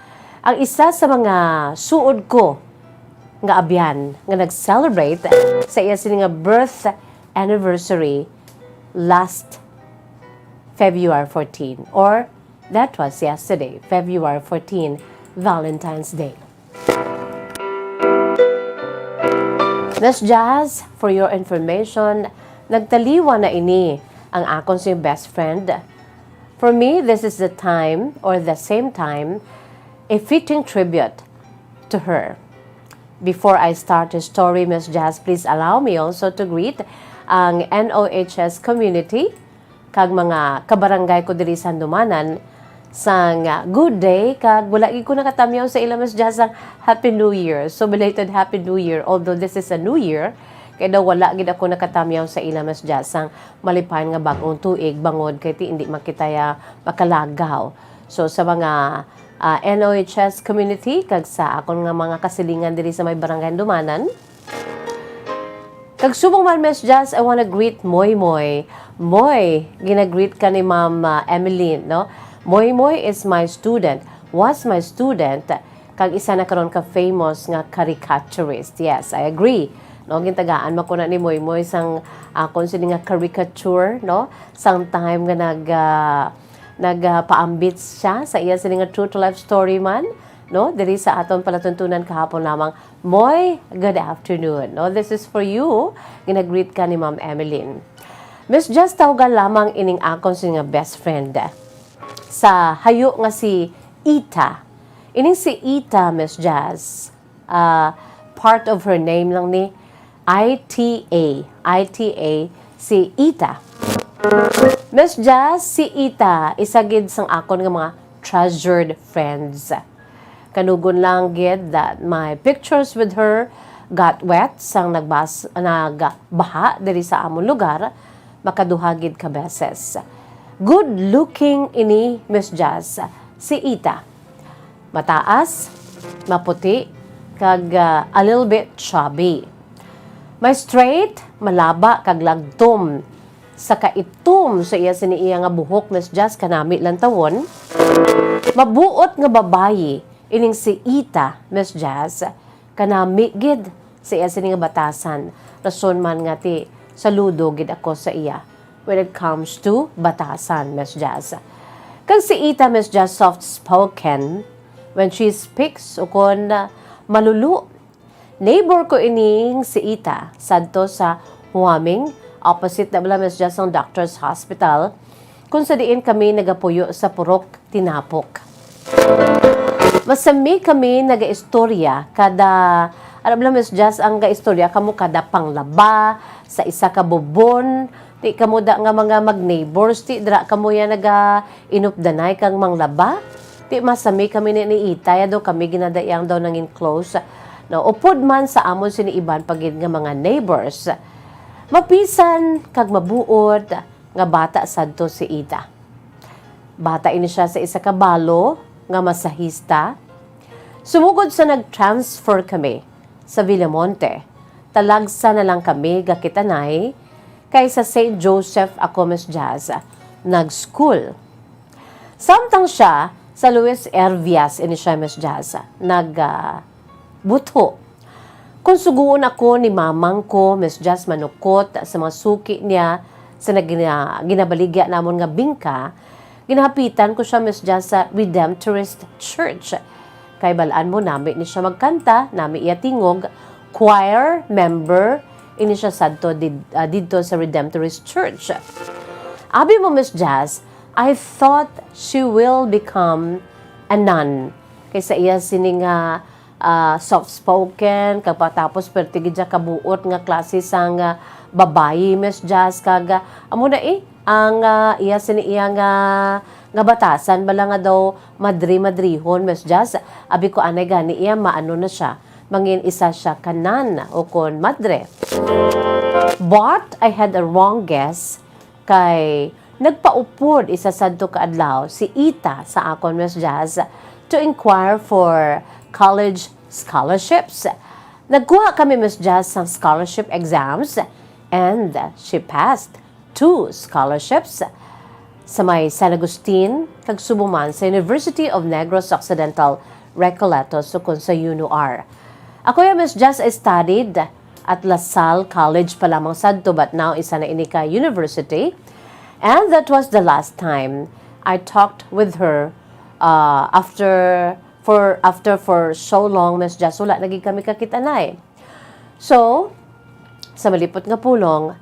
Speaker 6: ang isa sa mga suod ko nga abyan nga nag-celebrate sa iya sining nga birth anniversary last February 14, or that was yesterday, February 14, Valentine's Day. Miss Jazz, for your information, nagtaliwa na ini ang akong si best friend. For me, this is the time, or the same time, a fitting tribute to her. Before I start the story, Miss Jazz, please allow me also to greet ang NOHS community, kag mga kabarangay ko diri sa Dumanan, sang good day, kag wala ko nakatamyaw sa ila, Miss Jazz, ang Happy New Year. So belated Happy New Year, although this is a new year, kaya daw wala gid ako nakatamyaw sa ila, Miss Jazz, ang malipayan nga bagong tuig, bangod, kaya hindi makitaya makalagaw. So sa mga NOHS community, kag sa akong nga mga kasilingan diri sa may barangay Dumanan, kag subong man, Miss Jazz, I wanna greet Moy Moy. Moy, ginagreet ka ni Ma'am Emeline, no? Moy Moy is my student, was my student, kag isa na karon ka famous nga caricaturist. Yes, I agree. No, gintagaan makuna ni Moy Moy sang akon sini nga caricature, no? Sang time nga nagpaambits siya sa iya sini nga true to life story man, no? Diri sa aton palatuntunan kahapon lamang. Moy, good afternoon. No, this is for you. Ginagreet ka ni Ma'am Emeline. Miss Jazz, tawgan lamang ining akon sini nga best friend sa hayo nga si Ita. Ining si Ita, Miss Jazz, part of her name lang ni ITA, si Ita. Miss Jazz, si Ita, isagid sang akon nga mga treasured friends. Kanugon lang gid that my pictures with her got wet sang nagbaha diri sa among lugar, makaduhagid ka beses. Good looking ini, Miss Jazz, si Ita. Mataas, maputi, kag a little bit chubby. May straight, malaba, kag lagtom. Sa kaitom sa iya siniiya nga buhok, Miss Jazz, kanami lang tawon. Mabuot nga babayi, ining si Ita, Miss Jazz, kanami gid sa iya sini nga batasan. Rason man nga ti saludo gid ako sa iya when it comes to batasan, Miss Jazz. Kag si Ita, Miss Jazz, soft-spoken when she speaks, o kon malulu. Neighbor ko ining si Ita, sadto sa Huaming, opposite na bala, Miss Jazz, ang Doctor's Hospital, kung sa diin kami nagapuyo sa Purok, Tinapok. Masami kami naga-istorya, kada, alam lang, Miss Jazz, ang ga-istorya kamo kada panglaba, sa isa ka bubon, ti kamo da nga mga mag-neighbors, ti dra kamo yan naga-inupdanay kang manglaba, ti masami kami ni Ita, do kami ginadayang daw nangin close, no, upod man sa amon siniiban pagid nga mga neighbors. Mapisan kag mabuod nga bata sadto si Ita. Bata ini siya sa isa ka balo nga masahista. Sumugod sa nag-transfer kami sa Villamonte. Talagsa na lang kami gakitanay kay sa St. Joseph ako Miss Jazz nag-school. Samtang siya sa Luis Hervias ini siya Miss Jazz butho. Kung suguon ako ni mamang ko, Miss Jazz manukot sa mga suki niya sa ginabaligya namon nga bingka, ginahapitan ko siya Miss Jazz sa Redemptorist Church. Kay balaan mo nami ni siya magkanta, nami iya tingog, choir member, ini siya sadto didto sa Redemptorist Church. Abi mo Miss Jazz, I thought she will become a nun. Kaysa iya sining soft-spoken, kapatapos pertigidya kabuot nga klase sang babayi, Miss Jazz, kaga, amo na ang iya sini iya nga batasan, bala nga daw madri-madrihon, Miss Jazz, abi ko anay gani iya, maano na siya, mangin isa siya kanan, o kon madre. But, I had a wrong guess, kay nagpaupod isa sadto kaadlaw si Ita sa akon Miss Jazz to inquire for college scholarships. Nagkuha kami Miss Jazz ng scholarship exams and she passed 2 scholarships sa may San Agustin kag Subuman sa University of Negros Occidental Recoletos sukon sa UNUR. Ako yung Miss Jazz I studied at La Salle College pa lamang sadto but now isa na ini ka university. And that was the last time I talked with her after so long, Miss Jazz, wala lagi kami kakitanay. So, sa malipot nga pulong,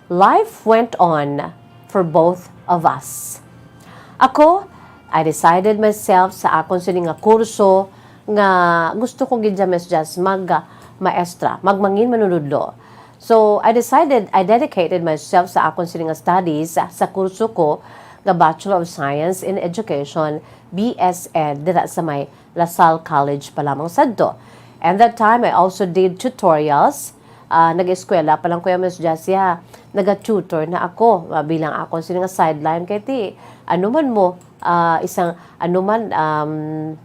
Speaker 6: life went on for both of us. Ako, I decided myself sa akon sini nga kurso nga gusto ko gid Miss Jazz maestra, magmangin manunudlo. So, I dedicated myself sa akon sini nga studies sa kurso ko nga Bachelor of Science in Education, BSEd, dira sa may La Salle College pa lamang sadto. And that time, I also did tutorials. Nag-eskwela pa lang ko yung Miss Jessia. Nag-tutor na ako. Bilang ako sila nga sideline kay ti. Ano man mo,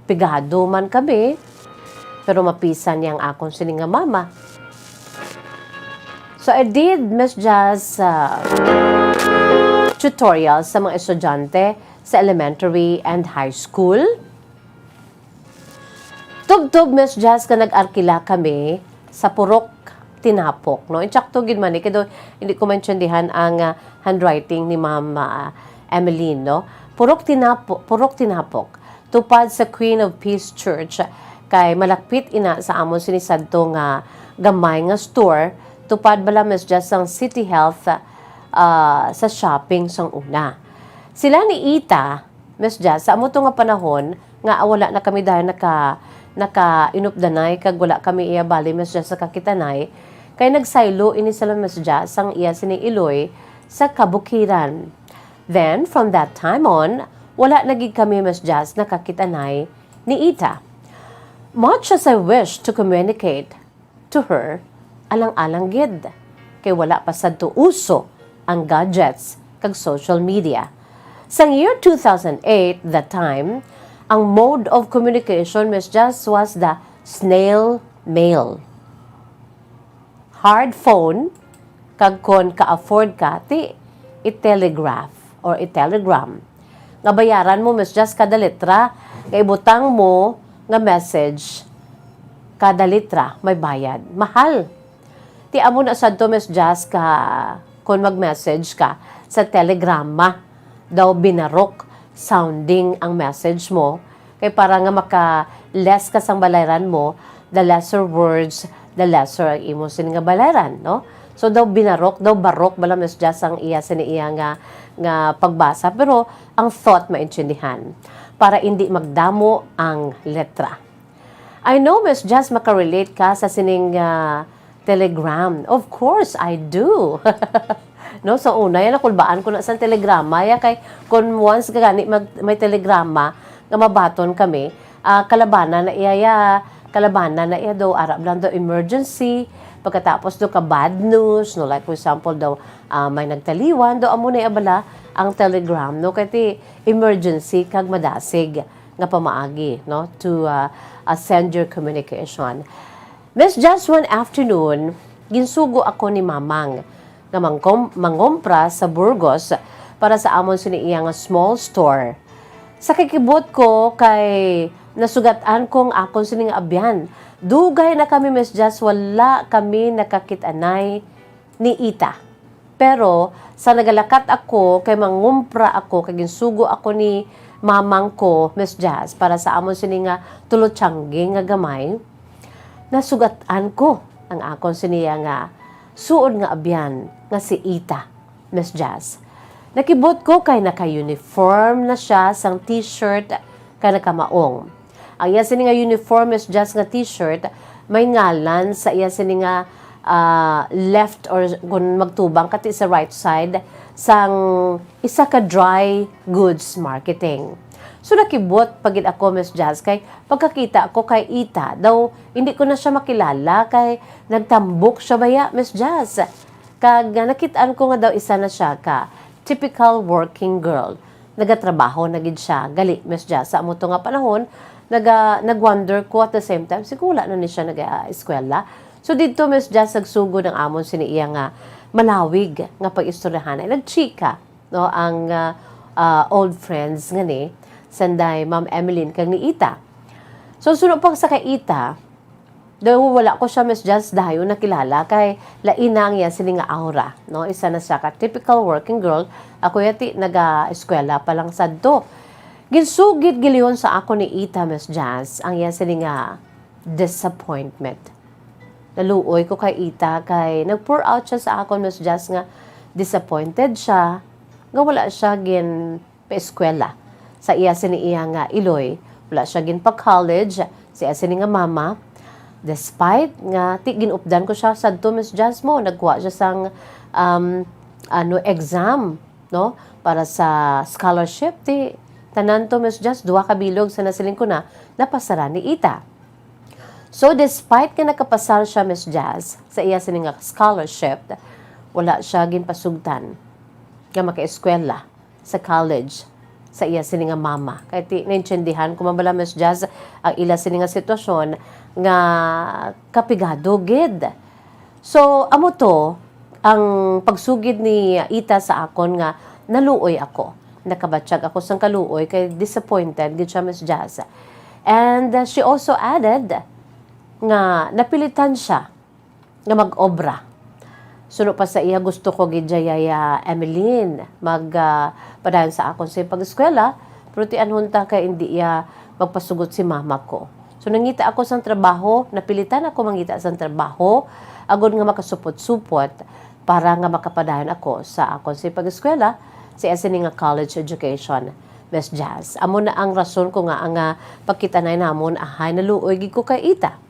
Speaker 6: pigado man kami. Pero mapisan niyang akong sila nga mama. So, I did Miss Jazz tutorials sa mga estudyante sa elementary and high school. Tub-tub, Miss Jazz, ka nag-arkila kami sa Purok Tinapok. No? Insakto gid man, kaya hindi ko maintindihan ang handwriting ni Ma'am Emeline. No? Purok Tinapok. Tupad sa Queen of Peace Church. Kay malakpit ina sa amon sinisadto nga gamay nga store. Tupad bala, Miss Jazz, ang City Health sa shopping sang una. Sila ni Ita, Miss Jazz, sa amo to nga panahon, nga wala na kami dahil naka-inupdanay, kag wala kami iya bali, Miss Jazz, sa kakitanay, kay nagsaylo ini sila, Miss Jazz, sang iya sini Iloy sa kabukiran. Then, from that time on, wala nagig kami, Miss Jazz, nakakitanay ni Ita. Much as I wish to communicate to her, alang-alang gid, kay wala pa sad to uso ang gadgets kag social media. Sang year 2008, that time, ang mode of communication, Miss Jazz, was the snail mail. Hard phone, kag kon ka-afford ka, i-telegraph or i-telegram. Nga bayaran mo, Miss Jazz, kada litra, kay butang mo nga message, kada litra, may bayad. Mahal. Ti amo na sad to, Miss Jazz, kung mag-message ka sa telegrama, daw binarok sounding ang message mo, kay para nga maka-less ka sang balaran mo, the lesser words, the lesser ang imo sin nga balaran, no? So daw binarok, daw barok bala Miss Jazz ang iya sin iya nga pagbasa, pero ang thought maintindihan para hindi magdamo ang letra. I know Miss Jazz makarelate ka sa sining telegram. Of course, I do. No, sa una, yan nakulbaan ko na sa telegrama. Ya kay, kung once gani may telegrama, nga mabaton kami, kalabanan na iya daw, arab lang daw emergency, pagkatapos daw ka bad news, no, like for example daw, may nagtaliwan, daw amo na abala ang telegram, no, kaya emergency kag madasig nga pamaagi, no, to send your communication. Miss just one afternoon, ginsugo ako ni Mamang nga mangompra sa Burgos para sa amon siniiya nga small store. Sa kikibot ko kay nasugatan kong akon sining abyan. Dugay na kami, Miss Jazz, wala kami nakakitanay ni Ita. Pero sa nagalakat ako kay mangumpra ako kay ginsugo ako ni mamang ko, Miss Jazz, para sa amon sini nga tulotsyangge nga gamay, nasugatan ko ang akon siniya nga suod nga abyan nga si Ita, Miss Jazz. Nakibot ko kay naka-uniform na siya sang t-shirt kay nakamaong. Ang iya sini nga uniform, Miss Jazz, nga t-shirt may ngalan sa iya sini nga left or kung magtubang kati sa right side sang isa ka dry goods marketing. So nakibot pagid ako, Miss Jazz, kay pagkakita ako kay Ita, daw hindi ko na siya makilala kay nagtambok siya baya, Miss Jazz. Kag nakitaan ko nga daw isa na siya ka typical working girl. Nagatrabaho na gid siya gali, Miss Jazz. Sa amo to nga panahon, nag-wonder ko at the same time, siguro na ni siya nag-eskwela. So dito, Miss Jazz, nagsugod ng amon siniiya nga malawig nga pag-istoryahan ay nagchika, no, ang old friends nga ni sanday Ma'am Emeline kag ni Ita. So sunod pag sa kay Ita, daw wala ko siya, Miss Jazz, dayo nakilala kay laina ang iya sini nga aura, no, isa na siya ka typical working girl. Ako yati naga-eskwela pa lang sadto. Ginsugid giliyon sa ako ni Ita, Miss Jazz, ang iya sini nga disappointment. Naluoy ko kay Ita kay nag-pour out siya sa akon, Miss Jazz, nga disappointed siya nga wala siya gin pa-eskwela sa iya siniiya nga Iloy, wala siya gin pa-college sa iya sini nga mama, despite nga ti ginupdan ko siya sadto, Miss Jazz, mo nagkuha siya sang exam, no, para sa scholarship ti tanan to, Miss Jazz, 2 ka bilog sa nasiling ko na napasara ni Ita. So, despite ka nakapasal siya, Miss Jazz, sa iya sining scholarship, wala siya ginpasugtan nga maka-eskwela sa college sa iya sining mama. Kaya naintindihan ko mabala, Miss Jazz, ang ila sining sitwasyon nga kapigado gid. So, amo to, ang pagsugid ni Ita sa akon nga naluoy ako. Nakabatsyag ako sang kaluoy kay disappointed gid siya, Miss Jazz. And she also added nga napilitan siya nga mag-obra. Suno pa sa iya, gusto ko gidjaya Emeline padayon sa akon sa pag-eskwela, pero ti anhunta kay hindi iya magpasugot si mama ko. So nangita ako sang trabaho, napilitan ako mangita sang trabaho agud nga makasupot-supot para nga makapadayon ako sa akon sa pag-eskwela sa sining nga college education, Miss Jazz. Amo na ang rason ko nga ang pagkitanay namon ahay naluoy gid ko kay Ita.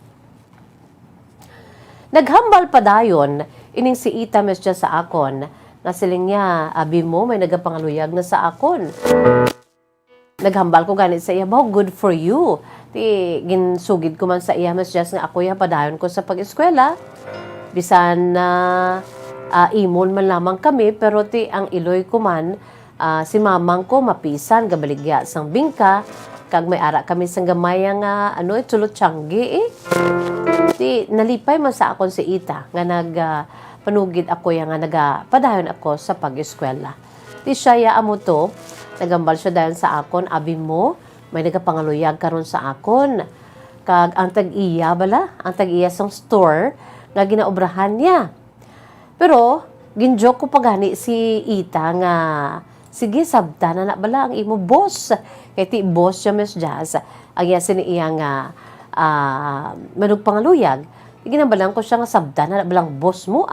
Speaker 6: Naghambal pa dayon ining si Ita, Miss Jazz, sa akon nga siling niya, abi mo may nagapangaluyag na sa akon. Naghambal ko ganit sa iya, "Bao, good for you." Ti ginsugid ko man sa iya, Miss Jazz, nga ako ya padayon ko sa pag-eskwela. Bisan na imon man lamang kami, pero ti ang Iloy ko man, si mamang ko mapisan gabaligya sang bingka kag may ara kami sang gamay nga tulotsyangge Ti nalipay man sa akon si Ita nga panugid ako nga nagapadayon ako sa pag-eskwela. Ti siya ya amo to, nagambal siya dayon sa akon, abi mo may nagapangaluyag karon sa akon. Kag ang tag-iya ang tag-iya sang store nga ginaobrahan niya. Pero ginjoke ko pagani si Ita nga sige, sabta na bala ang imo boss. Kaya ti boss siya, Miss Jazz, ang yasin iya nga manugpangaluyag. Ginambalan ko siya nga sabta na balang boss mo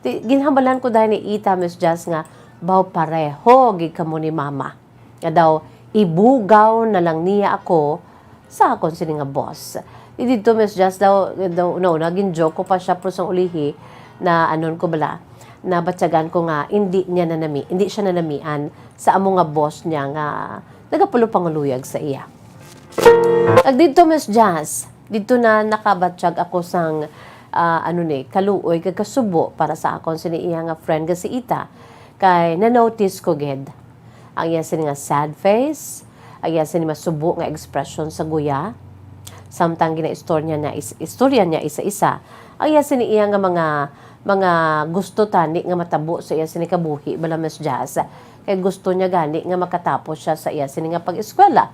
Speaker 6: ginhambalan ko dahil ni Ita, Miss Jazz, nga baw pareho gid kamo ni mama. Nga daw ibugaw na lang niya ako sa akon sini nga boss. Dito, Miss Jazz, daw ginjoke ko pa siya pro sang ulihi na anon ko bala na batyagan ko nga hindi siya nanamian sa amo nga boss niya nga nagapulo panguluyag sa iya. Ag dito, Miss Jazz, dito na nakabatsyag ako sang kaluoy kag kasubo para sa akon sini iya nga friend nga si Ita. Kay na-notice ko gid ang iya sini nga sad face, ang iya sini masubo nga expression sa guya. samtang ginaistorya niya isa-isa, ang iya siniiya nga mga gusto tani nga matabo sa iya sini kabuhi bala Miss Jazz. Kay gusto niya gani nga makatapos siya sa iya sini nga pag-eskwela.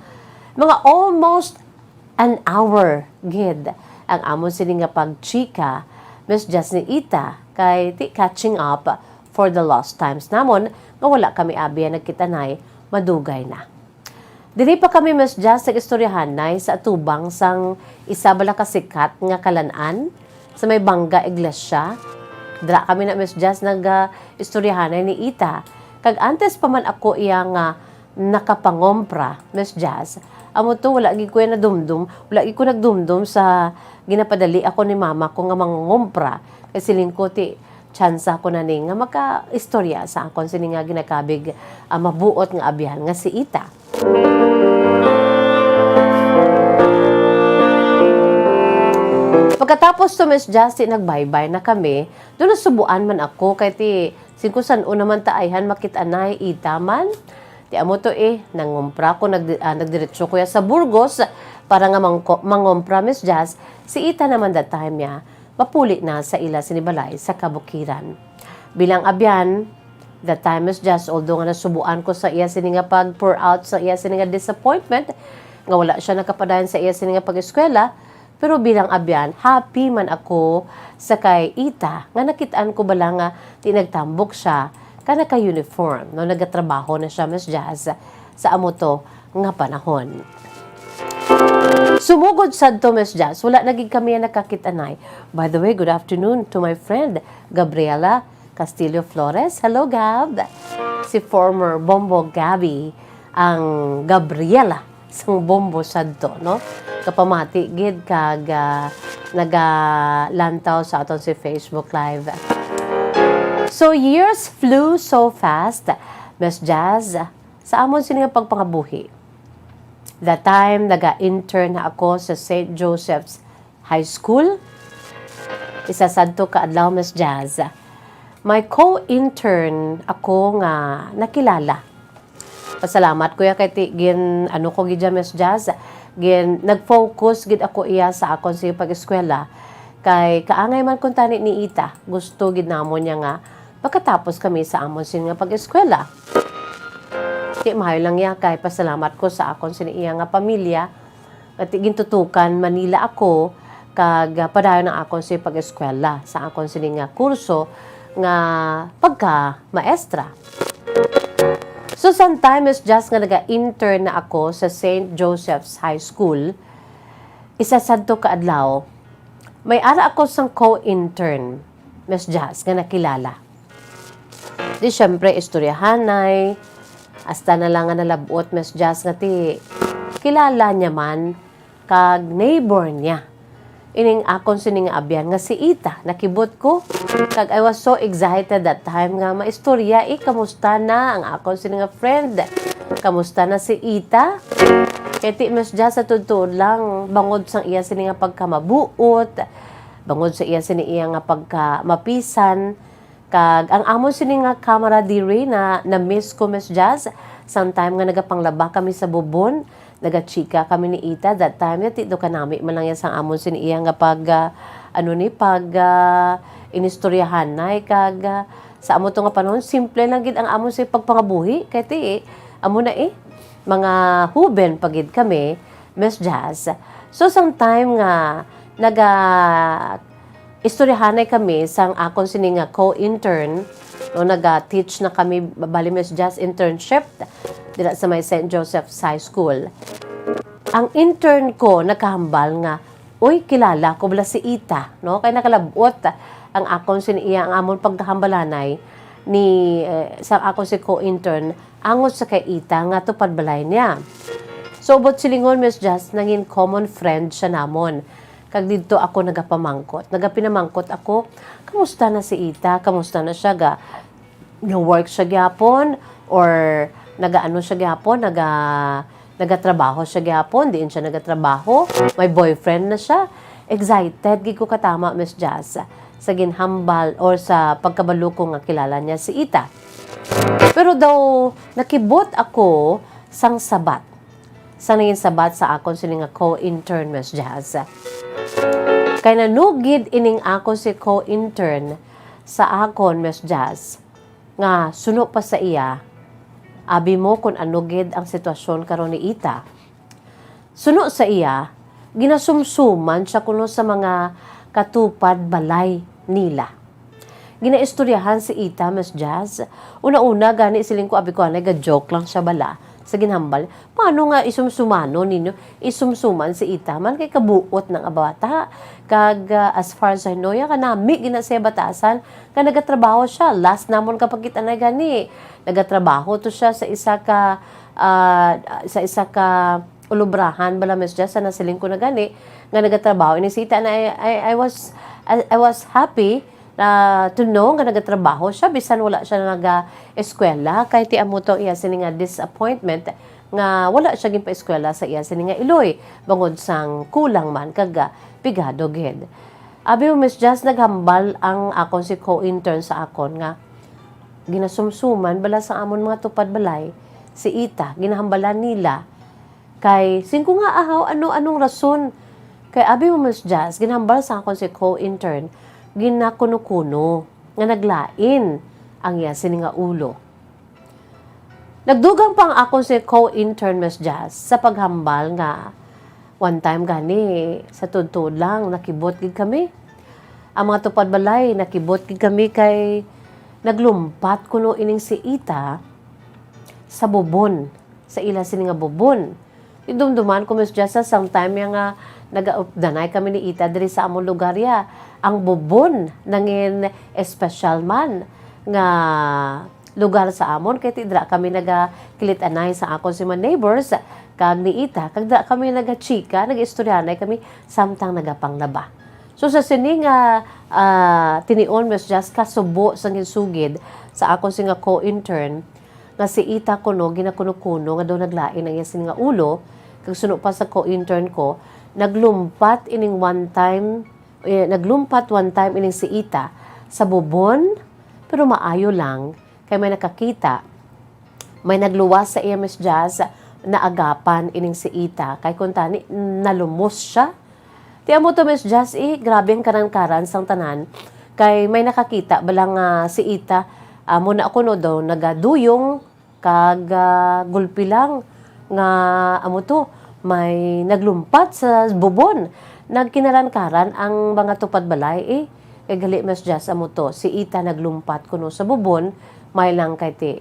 Speaker 6: Mga almost an hour gid ang amon sini nga pagchika Miss Jazz ni Ita kay ti catching up for the lost times namon nga wala kami abiya nagkitanay madugay na. Dili pa kami Miss Jazz nag-istoryahanay sa atubang sang isa bala kasikat nga kalanan sa may bangga iglesia. Dra kami na Miss Jazz nag-istoryahanay ni Ita. Kag antes pa man ako iya nga nakapangompra Miss Jazz. Amo to wala gi ko nadumdum, wala gi ko nagdumdum sa ginapadali ako ni mama ko nga mangompra. Kay siling ko ti tsansa ko na ni nga maka-istorya sa akon sini nga ginakabig mabuot nga abyan nga si Ita. Pagkatapos to Miss Jazz, nag-bye-bye na kami. Doon nasubuan man ako kay ti sinkusan o naman taayhan makitanay Ita man. Ti amo to nangumpra ko nagdiretso ko sa Burgos para nga mangumpra Miss Jazz. Si Ita naman that time niya mapuli na sa ila sinibalay sa Kabukiran. Bilang abyan, that time Miss Jazz, although nga nasubuan ko sa iya sini nga pag-pour out sa iya sini nga disappointment, nga wala siya nakapadayon sa iya sini nga pag-eskwela, pero bilang abyan, happy man ako sa kay Ita, nga nakitaan ko bala nga tinagtambok siya ka naka-uniform, no, nagatrabaho na siya Miss Jazz sa amo to nga panahon. Sumugod sad to Miss Jazz, wala naging kami nakakitanay. By the way, good afternoon to my friend Gabriela Castillo Flores. Hello Gab. Si former Bombo Gabi ang Gabriela sang Bombo sad to, no? Kapamati gid kag nagalantaw sa aton si Facebook Live. So years flew so fast, Miss Jazz, sa amon sini nga pagpangabuhi. That time naga-intern na ako sa St. Joseph's High School. Isa sadto ka adlaw Miss Jazz. May co-intern ako nga nakilala. Pasalamat ko ya kay gin ano ko gid Miss Jazz. Gin nag-focus gid ako iya sa akon sa pag-eskwela kay kaangay man kun tani ni Ita. Gusto gid namon niya nga pagkatapos kami sa amon sin nga pag-eskwela. Di mahayo lang ya kay pasalamat ko sa akon sin iya nga pamilya at gintutukan Manila ako kag padayon na akon sa pag-eskwela sa akon sin nga kurso nga pagka maestra. So sometimes just nga naga-intern na ako sa St. Joseph's High School, isa sadto ka adlaw, may ara ako sang co-intern, Miss Jazz, nga nakilala. Di syempre, istoryahanay, hasta na lang nga nalabot, Miss Jazz, nga ti kilala niya man, kag neighbor niya. Ining akon sining abyan nga si Ita, nakibot ko. Kag I was so excited that time nga maistorya, kamusta na ang akon sining friend? Kamusta na si Ita? Kaya ti Miss Jazz sa tudtod lang, bangod sang iya sining pagkamabuot, bangod sa iya sining iya nga pagkamapisan, kag ang amon sining camaraderie na miss ko Miss Jazz, sometime nga nagapanglaba kami sa bubon, nagachika kami ni Ita that time ya tito kanami man lang yan sang amon sin iya nga pag inistoryahan nay kag sa amon to nga panahon simple lang gid ang amon sa pagpangabuhi kay ti amo na mga huben pagid kami Miss Jazz. So sometime nga istoryahanay kami sang akon sini nga co-intern no naga-teach na kami bali Miss Jazz internship dira sa may St. Joseph's High School. Ang intern ko nakahambal nga, uy, kilala ko bala si Ita, no? Kaya nakalabot ang akon siniya, ang amon pagkahambalanay ni sa akon si co-intern, angot sa kay Ita nga tupad balay niya. So, but silingon, Miss Jazz, nangin common friend siya namon. Kag dito ako nagapamangkot. Nagapinamangkot ako, kamusta na si Ita? Kamusta na siya ga? No-work siya gyapon? Or nagaano siya gyapon, nagatrabaho siya gyapon, diin siya nagatrabaho, may boyfriend na siya. Excited gid ko katama Miss Jazz sa ginhambal or sa pagkabalo ko nga kilala niya si Ita. Pero daw nakibot ako sang Sabat. sa nangin sabat sa akon sini nga co-intern Miss Jazz. Kay nanugid ining ako si co-intern sa akon Miss Jazz nga suno pa sa iya. Abi mo kung anugid ang sitwasyon karon ni Ita. Suno sa iya, ginasumsuman siya kuno sa mga katupad balay nila. Ginaistoryahan si Ita, Miss Jazz. Una-una, gani siling ko, abi ko, joke lang siya bala sa ginhambal. Paano nga isumsumano ninyo? Isumsuman si Ita man kay kabuot ng abata. Kag as far as I know, ya kanami ginasaya batasan, ka nagatrabaho siya. Last namon kapag kita na gani. Nagatrabaho to siya sa isa ka ulubrahan bala Miss Jazz, sa nasiling ko na gani, nga nagatrabaho. Inisita na I was happy to know nga nagatrabaho siya bisan wala siya naga-eskwela kay ti amo to iya sini nga disappointment nga wala siya gin pa-eskwela sa iya sini nga Iloy bangod sang kulang man kaga pigado gid. Abi mo Miss Jazz, naghambal ang akon si co-intern sa akon nga ginasumsuman bala sa amon mga tupad balay si Ita, ginahambalan nila kay singko nga ahaw anong rason kay abi mo Miss Jazz, ginahambal sa akon si co-intern ginakuno-kuno nga naglain ang yasin nga ulo. Nagdugang pang ako si co-intern Miss Jazz sa paghambal nga one time gani sa tudtod lang nakibot gid kami. Ang mga tupad balay nakibot gid kami kay naglumpat kuno ining si Ita sa bubon, sa ila sini nga bubon. Idumduman ko Miss Jazz sa sometime nga nagaupdanay kami ni Ita diri sa among lugar ya. Ang bubon nangin espesyal man nga lugar sa amon kay tidra kami nagakilit-anay sa akon si mga neighbors kag ni Ita kag dra kami nagachika nagistoryanay kami samtang nagapanglaba. So sa sini nga tinion Miss Jazz kasubo sa ginsugid sa akon si nga co-intern nga si Ita kuno ginakuno-kuno nga daw naglain ang yasin nga ulo kag suno pa sa co-intern ko naglumpat one time ining si Ita sa bubon pero maayo lang kay may nakakita may nagluwas sa iya Miss Jazz na agapan ining si Ita kay kuntani nalumos siya. Tiyan mo to Miss Jazz grabe ang karan-karan sang tanan kay may nakakita balang si Ita muna ako no daw nagaduyong kag gulpi lang nga amo to may naglumpat sa bubon. Nagkinaran-karan ang mga tupad balay gali Miss Jazz amo to si Ita naglumpat kuno sa bubon may lang kay ti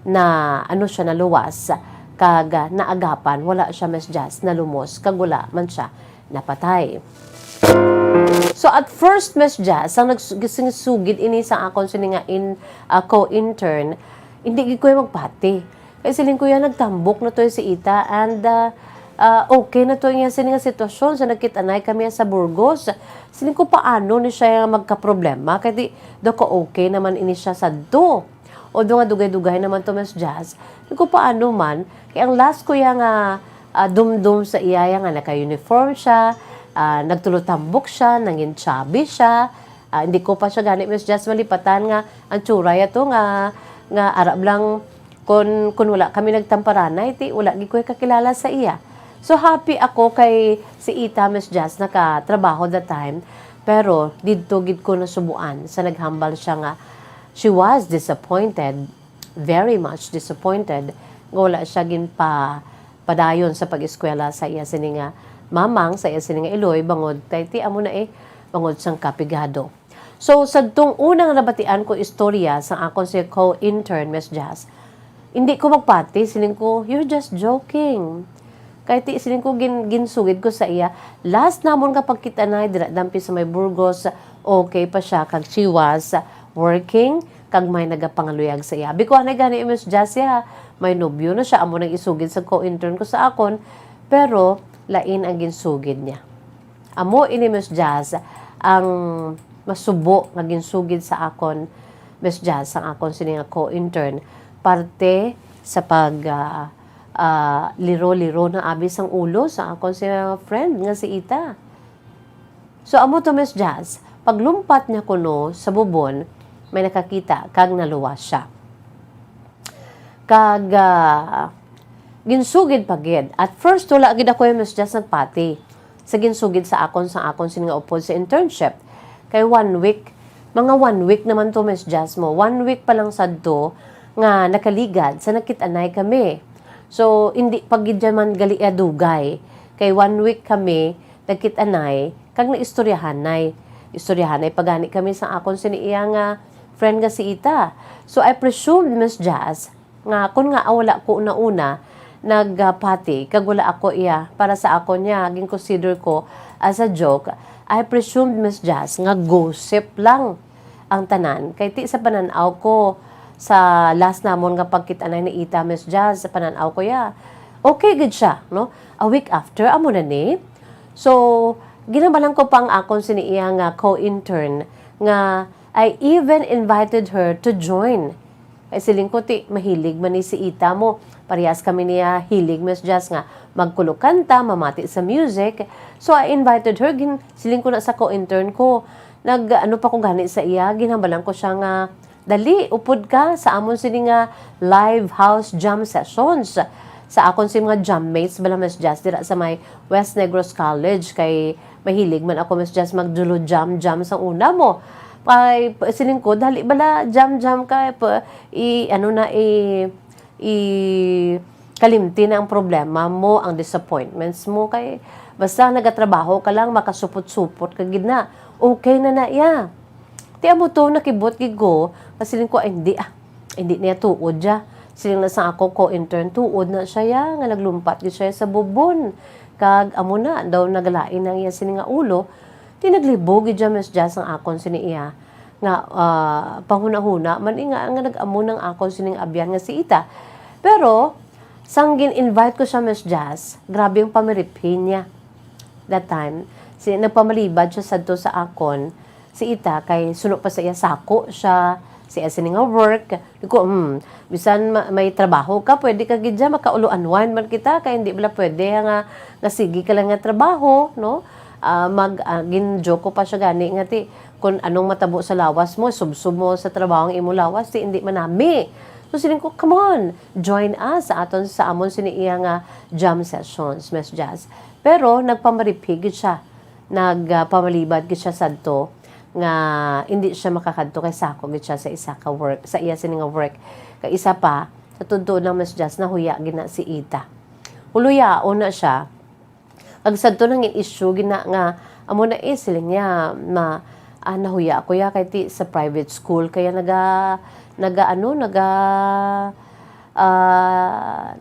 Speaker 6: na siya naluwas kag naagapan wala siya Miss Jazz nalumos kag wala man siya napatay. So at first Miss Jazz ang nagsingsugid ini sa akon sini nga co-intern hindi gid ko magpati kay siling ko yan nagtambok na to si Ita and okay na to yung sining nga sitwasyon sa nagkitanay kami sa Burgos. Siling ko paano ni siya magka-problema kaya di ko okay naman ini siya sa do. O do nga dugay-dugay naman to Miss Jazz. Siling ko paano man kaya ang last ko yung dum-dum sa iya nga naka-uniform siya, nagtulotambok siya, nangin chubby siya. Hindi ko pa siya gani Miss Jazz malipatan nga ang tsura ya to nga arab lang kun wala kami nagtamparanay ti wala gid ko kakilala sa iya. So happy ako kay si Ita Miss Jazz nakatrabaho that time pero didto gid ko nasubuan sa naghambal siya nga she was disappointed, very much disappointed nga wala siya gin padayon sa pag-eskwela sa iya sini nga mamang sa iya sini nga Iloy bangod kay ti amo na bangod sang kapigado. So sa tong unang nabatian ko istorya sa akon si co-intern Miss Jazz, hindi ko magpati, siling ko, you're just joking. Kahit siling ko ginsugid ko sa iya. Last namon kapag kita na, dampi sa may Burgos, okay pa siya, kag she was working, kag may nagapangaluyag sa iya. Biko na gani Miss Jazz ya, may nobyo na siya, amo nang isugid sa co-intern ko sa akon, pero lain ang ginsugid niya. Amo ini Miss Jazz, ang masubo nga ginsugid sa akon, Miss Jazz, ang akon sini nga co-intern, parte sa pag liro-liro na abis ang ulo sa akong si friend nga si Ita. So amo to Miss Jazz, paglumpat niya kuno sa bubon, may nakakita kag naluwas siya. Kag ginsugid pagid. At first, wala gid ako yung Miss Jess nagpati. Sa ginsugid sa akon sini nga upod sa internship. Kay 1 week, mga 1 week naman to Miss Jess mo. 1 week pa lang sadto nga nakaligad sa nakitanay kami. So, hindi pagid man gali dugay. Kay 1 week kami nagkitanay, kag naistoryahanay. Istoryahanay pagani kami sa akon siniya nga friend nga si Ita. So, I presumed Miss Jess nga kun nga wala ko una nagpati kag wala ako iya para sa ako niya gin-consider ko as a joke. I presumed Miss Jess nga gossip lang ang tanan kay ti sa pananaw ko sa last namon nga pagkit-anay ni Ita Miss Jess sa pananaw ko ya okay gid siya no a week after amo na ni so ginabalang ko pang akon siniya nga co-intern nga I even invited her to join. Ay siling ko ti mahilig man ni si Ita mo. Parehas kami niya hilig Miss Jess nga magkulokanta, mamati sa music. So I invited her siling ko na sa co-intern ko. Ano pa ko gani sa iya, ginhambalan ko siya nga dali upod ka sa amon sini nga live house jam sessions. Sa akon si mga jam mates bala Miss Jess dira sa may West Negros College kay mahilig man ako Miss Jess magdulo jam sa una mo. Ay siling ko dali bala jam ka kalimti na ang problema mo, ang disappointments mo kay basta nagatrabaho ka lang makasupot-supot ka gid na okay na ya. Ti amo to nakibot gid ko kasi ko hindi niya tuod ja. Siling na sa ako co-intern tuod na siya ya nga naglumpat gid siya sa bubon kag amo na daw nagalain nang iya sini nga ulo. Tinaglibog gid Miss Jess ang akon sini iya nga panghuna-huna man nga nag-amo ng akon sining abyan nga si Ita. Pero sang gin-invite ko siya Miss Jess, grabe yung pamiripin niya. That time, nagpamalibad siya sadto sa akon si Ita kay suno pa sa iya sako siya siya sini nga work. Ko bisan may trabaho ka, pwede ka gid dyan, makauluan man kita kay hindi bala pwede nga sige ka lang nga trabaho, no? Gin-joke ko pa siya gani nga ti kung anong matabo sa lawas mo, subsub mo sa trabaho ng imo lawas, ti hindi manami. So siling ko, come on, join us sa aton sa amon siniiya nga jam sessions, Miss Jess. Pero nagpamaripig siya, nagpamalibad gid siya sadto nga hindi siya makakadto kay sako gid siya sa isa ka work, sa iya sini nga work. Kay isa pa, sa tudto ng Miss Jess na huya gina si Ita. Huluyaon na siya. Ag sadto nang issue gina nga amo na siling niya nahuya ako ya kay ti sa private school kaya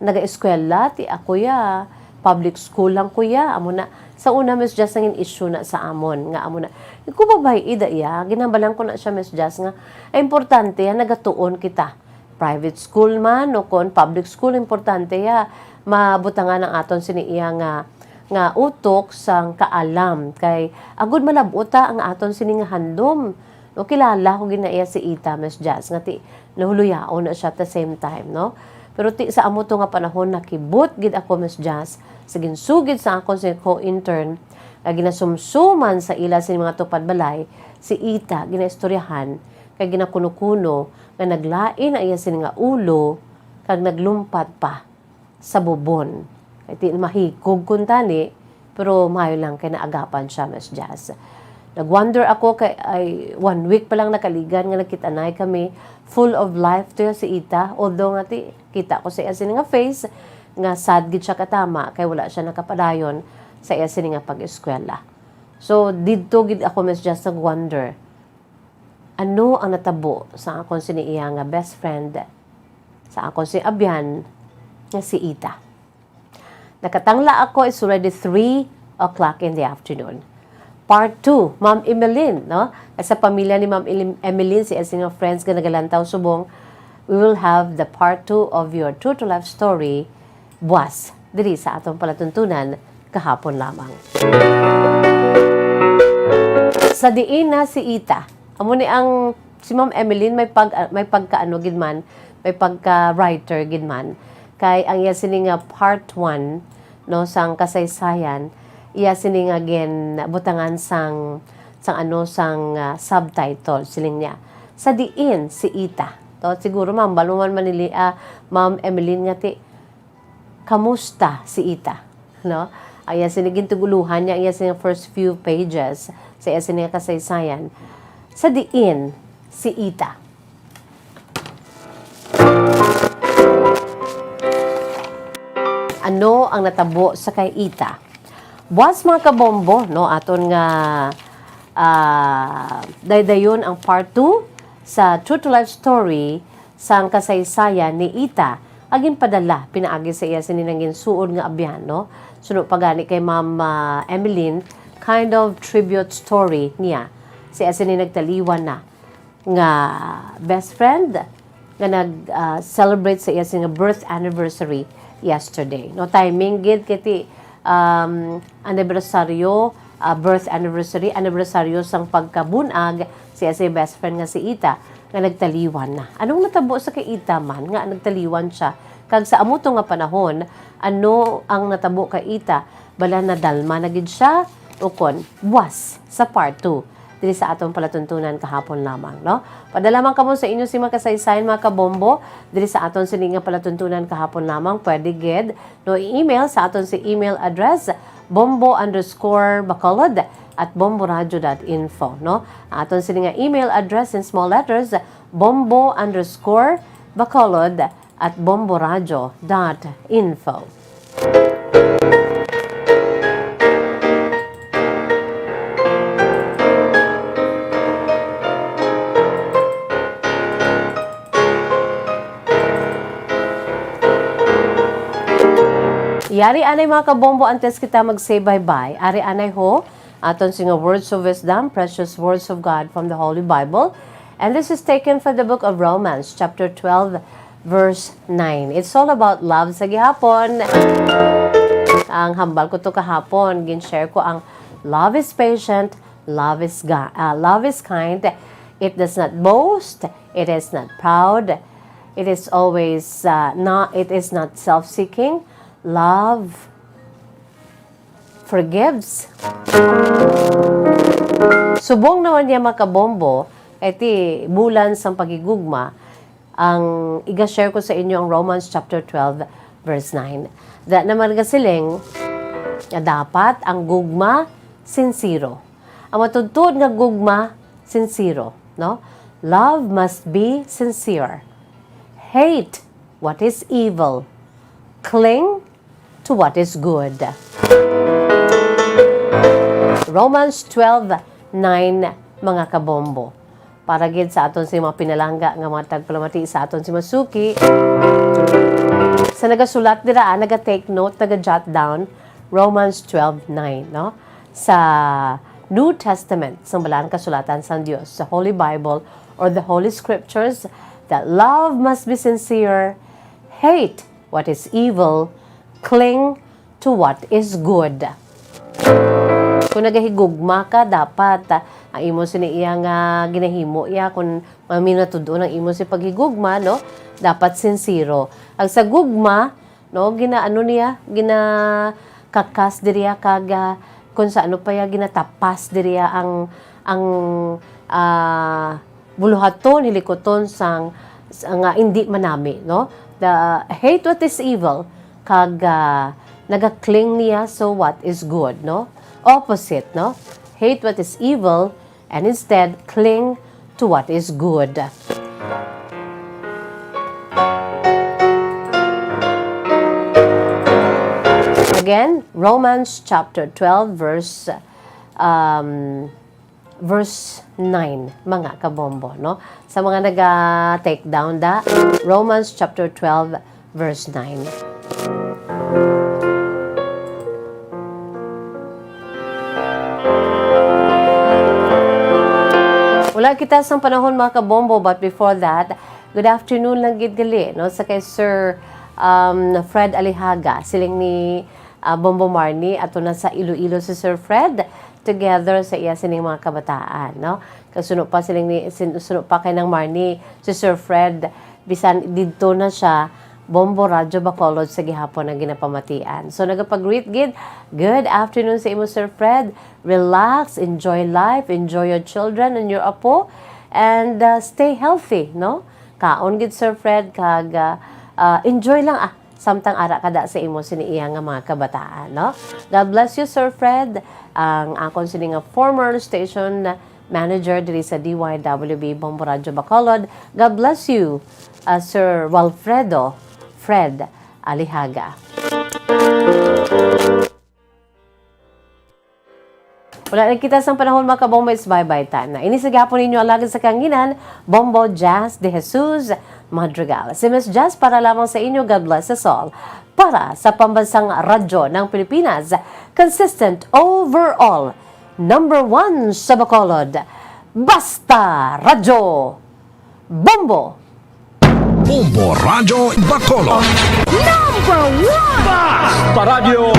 Speaker 6: naga-eskwela ti ako ya public school lang ko ya amo na sa una Miss Jess nangin issue na sa amon nga amo na ko babay ida ya ginambalan ko na siya Miss Jess nga ay importante ya nagatuon kita private school man o kon public school importante ya mabutangan ang aton siniiya nga utok sang kaalam kay agud malabuta ang aton sini nga handom no kilala ko ginaiya si Ita Miss Jess nga ti nahuluyaon na siya at the same time no pero ti sa amo to nga panahon nakibot gid ako Miss Jess sa ginsugid sa akon si co-intern nga ginasumsuman sa ila sini mga tupad balay si Ita ginaistoryahan kay ginakuno-kuno nga naglain ang iya sini nga ulo kag naglumpat pa sa bubon. Iti mahikog kuntani, pero mayo lang kay naagapan siya, Miss Jess. Nag-wonder ako kay 1 week pa lang nakaligan nga nakitanay kami, full of life to si Ita. Although nga kita ko sa iya sini nga face, nga sad gid siya katama, kay wala siya nakapadayon sa iya sini nga pag-eskwela. So, didto gid ako, Miss Jess, nag-wonder, ano ang natabo sa akong sini iya nga best friend, sa akong si Abyan, nga si Ita. Nakatangla ako, it's already 3 o'clock in the afternoon. Part 2, Ma'am Emeline, no? Sa pamilya ni Ma'am Emeline, si Elsing of Friends, ganagalantaw subong, we will have the part 2 of your true to life story, buwas, diri sa atong palatuntunan, kahapon lamang. Sa diin na si Ita, amo ni ang, si Ma'am Emeline, may pagka-ano gidman, may pagka-writer gidman, kay ang iya sini nga part 1 no sang kasaysayan iya sini nga gen butangan sang subtitle siling niya sa diin si Ita to siguro ma'am baluman manili Ma'am Emeline nga ti kamusta si Ita, no? Ayan siniging tuguluhan niya, ayan sa first few pages sa iya sining kasaysayan. Sa diin si Ita. Ano ang natabo sa kay Ita? Buwas mga kabombo, no? Aton nga daydayon ang part 2 sa True to Life Story sang kasaysayan ni Ita. Agin padala, pinaagi sa iya sininangin suod nga abyan, no? Sunod pagani kay Ma'am Emeline, kind of tribute story niya. Siya nagtaliwan na nga best friend nga nag-celebrate sa iya nga birth anniversary yesterday. No, timing gid kiti anniversaryo, birth anniversaryo sang pagkabunag siya best friend nga si Ita nga nagtaliwan na. Anong natabo sa kay Ita man nga nagtaliwan siya? Kag sa amuto nga panahon, ano ang natabo kay Ita? Bala na dalma na gid siya ukon buwas sa part 2 dili sa atong palatuntunan kahapon lamang, no? Padala man kamo sa inyo si mga kasaysayan mga kabombo dili sa aton sini nga palatuntunan kahapon lamang, pwede gid no email sa aton si email address bombo_bacolod@bomboradio.info, no? Aton sini nga email address in small letters bombo_bacolod@bomboradio.info. Yari anay mga kabombo antes kita mag-say bye-bye. Ari anay ho, aton singa words of wisdom, precious words of God from the Holy Bible. And this is taken from the book of Romans, chapter 12, verse 9. It's all about love sa gihapon. Ang hambal ko to kahapon, gin-share ko ang love is patient, love is kind, it does not boast, it is not proud, it is always it is not self-seeking. Love forgives. Subong naman niya makabombo, iti bulan sang pagigugma, ang iga-share ko sa inyo ang Romans chapter 12, verse 9. Da naman siling, na dapat ang gugma, sincero. Ang matudtod nga gugma, sincero. No? Love must be sincere. Hate what is evil. Cling to what is good. Romans 12:9 mga kabombo. Para gid sa aton si mga pinalangga nga mga tagpalamati sa aton si Masuki. Sa nagasulat dira, naga-take note, naga-jot down Romans 12:9, no? Sa New Testament, sa balang kasulatan sa Dios, sa Holy Bible or the Holy Scriptures, that love must be sincere, hate what is evil, cling to what is good. Kung nagahigugma ka, dapat ang imo siniya nga ginahimo iya kung maminatudo ng imo si paghigugma, no? Dapat sincero. Ang sa gugma, no, ginaano niya, kakas diriya kag kung sa ano pa ya ginatapas diriya ang buluhaton hilikoton sang nga hindi manami, no? The hate what is evil kag nagakling niya so what is good, no? Opposite, no? Hate what is evil and instead cling to what is good. Again, Romans chapter 12 verse 9 mga kabombo, no? Sa mga naga-take down Romans chapter 12 verse 9. Wala kita sa panahon mga kabombo, but before that, good afternoon lang gid gali, no? Sa kay Sir Fred Alihaga, siling ni Bombo Marnie, ato na sa Iloilo si Sir Fred, together sa iya sining mga kabataan, no? Kasunod pa sunod pa kay nang Marnie si Sir Fred, bisan didto na siya Bombo Radyo Bacolod sa gihapon ang ginapamatian. So nagapag-greet gid, good afternoon sa imo Sir Fred. Relax, enjoy life, enjoy your children and your apo, and stay healthy, no? Kaon gid Sir Fred kag enjoy lang samtang ara kada sa imo sini iya nga mga kabataan, no? God bless you, Sir Fred, ang akon sini nga former station manager diri sa DYWB Bombo Radyo Bacolod. God bless you, Sir Walfredo Fred Alihaga. Wala na kita sa panahon mga kabombo, it's bye-bye time na. Inisagapon ninyo alagad sa kanginan, Bombo Jazz de Jesus Madrigal. Si Miss Jazz para lamang sa inyo, God bless us all. Para sa pambansang radyo ng Pilipinas, consistent overall, #1 sa Bacolod, Basta Radyo Bombo!
Speaker 1: Bombo Radyo Bacolod.
Speaker 10: Basta Radio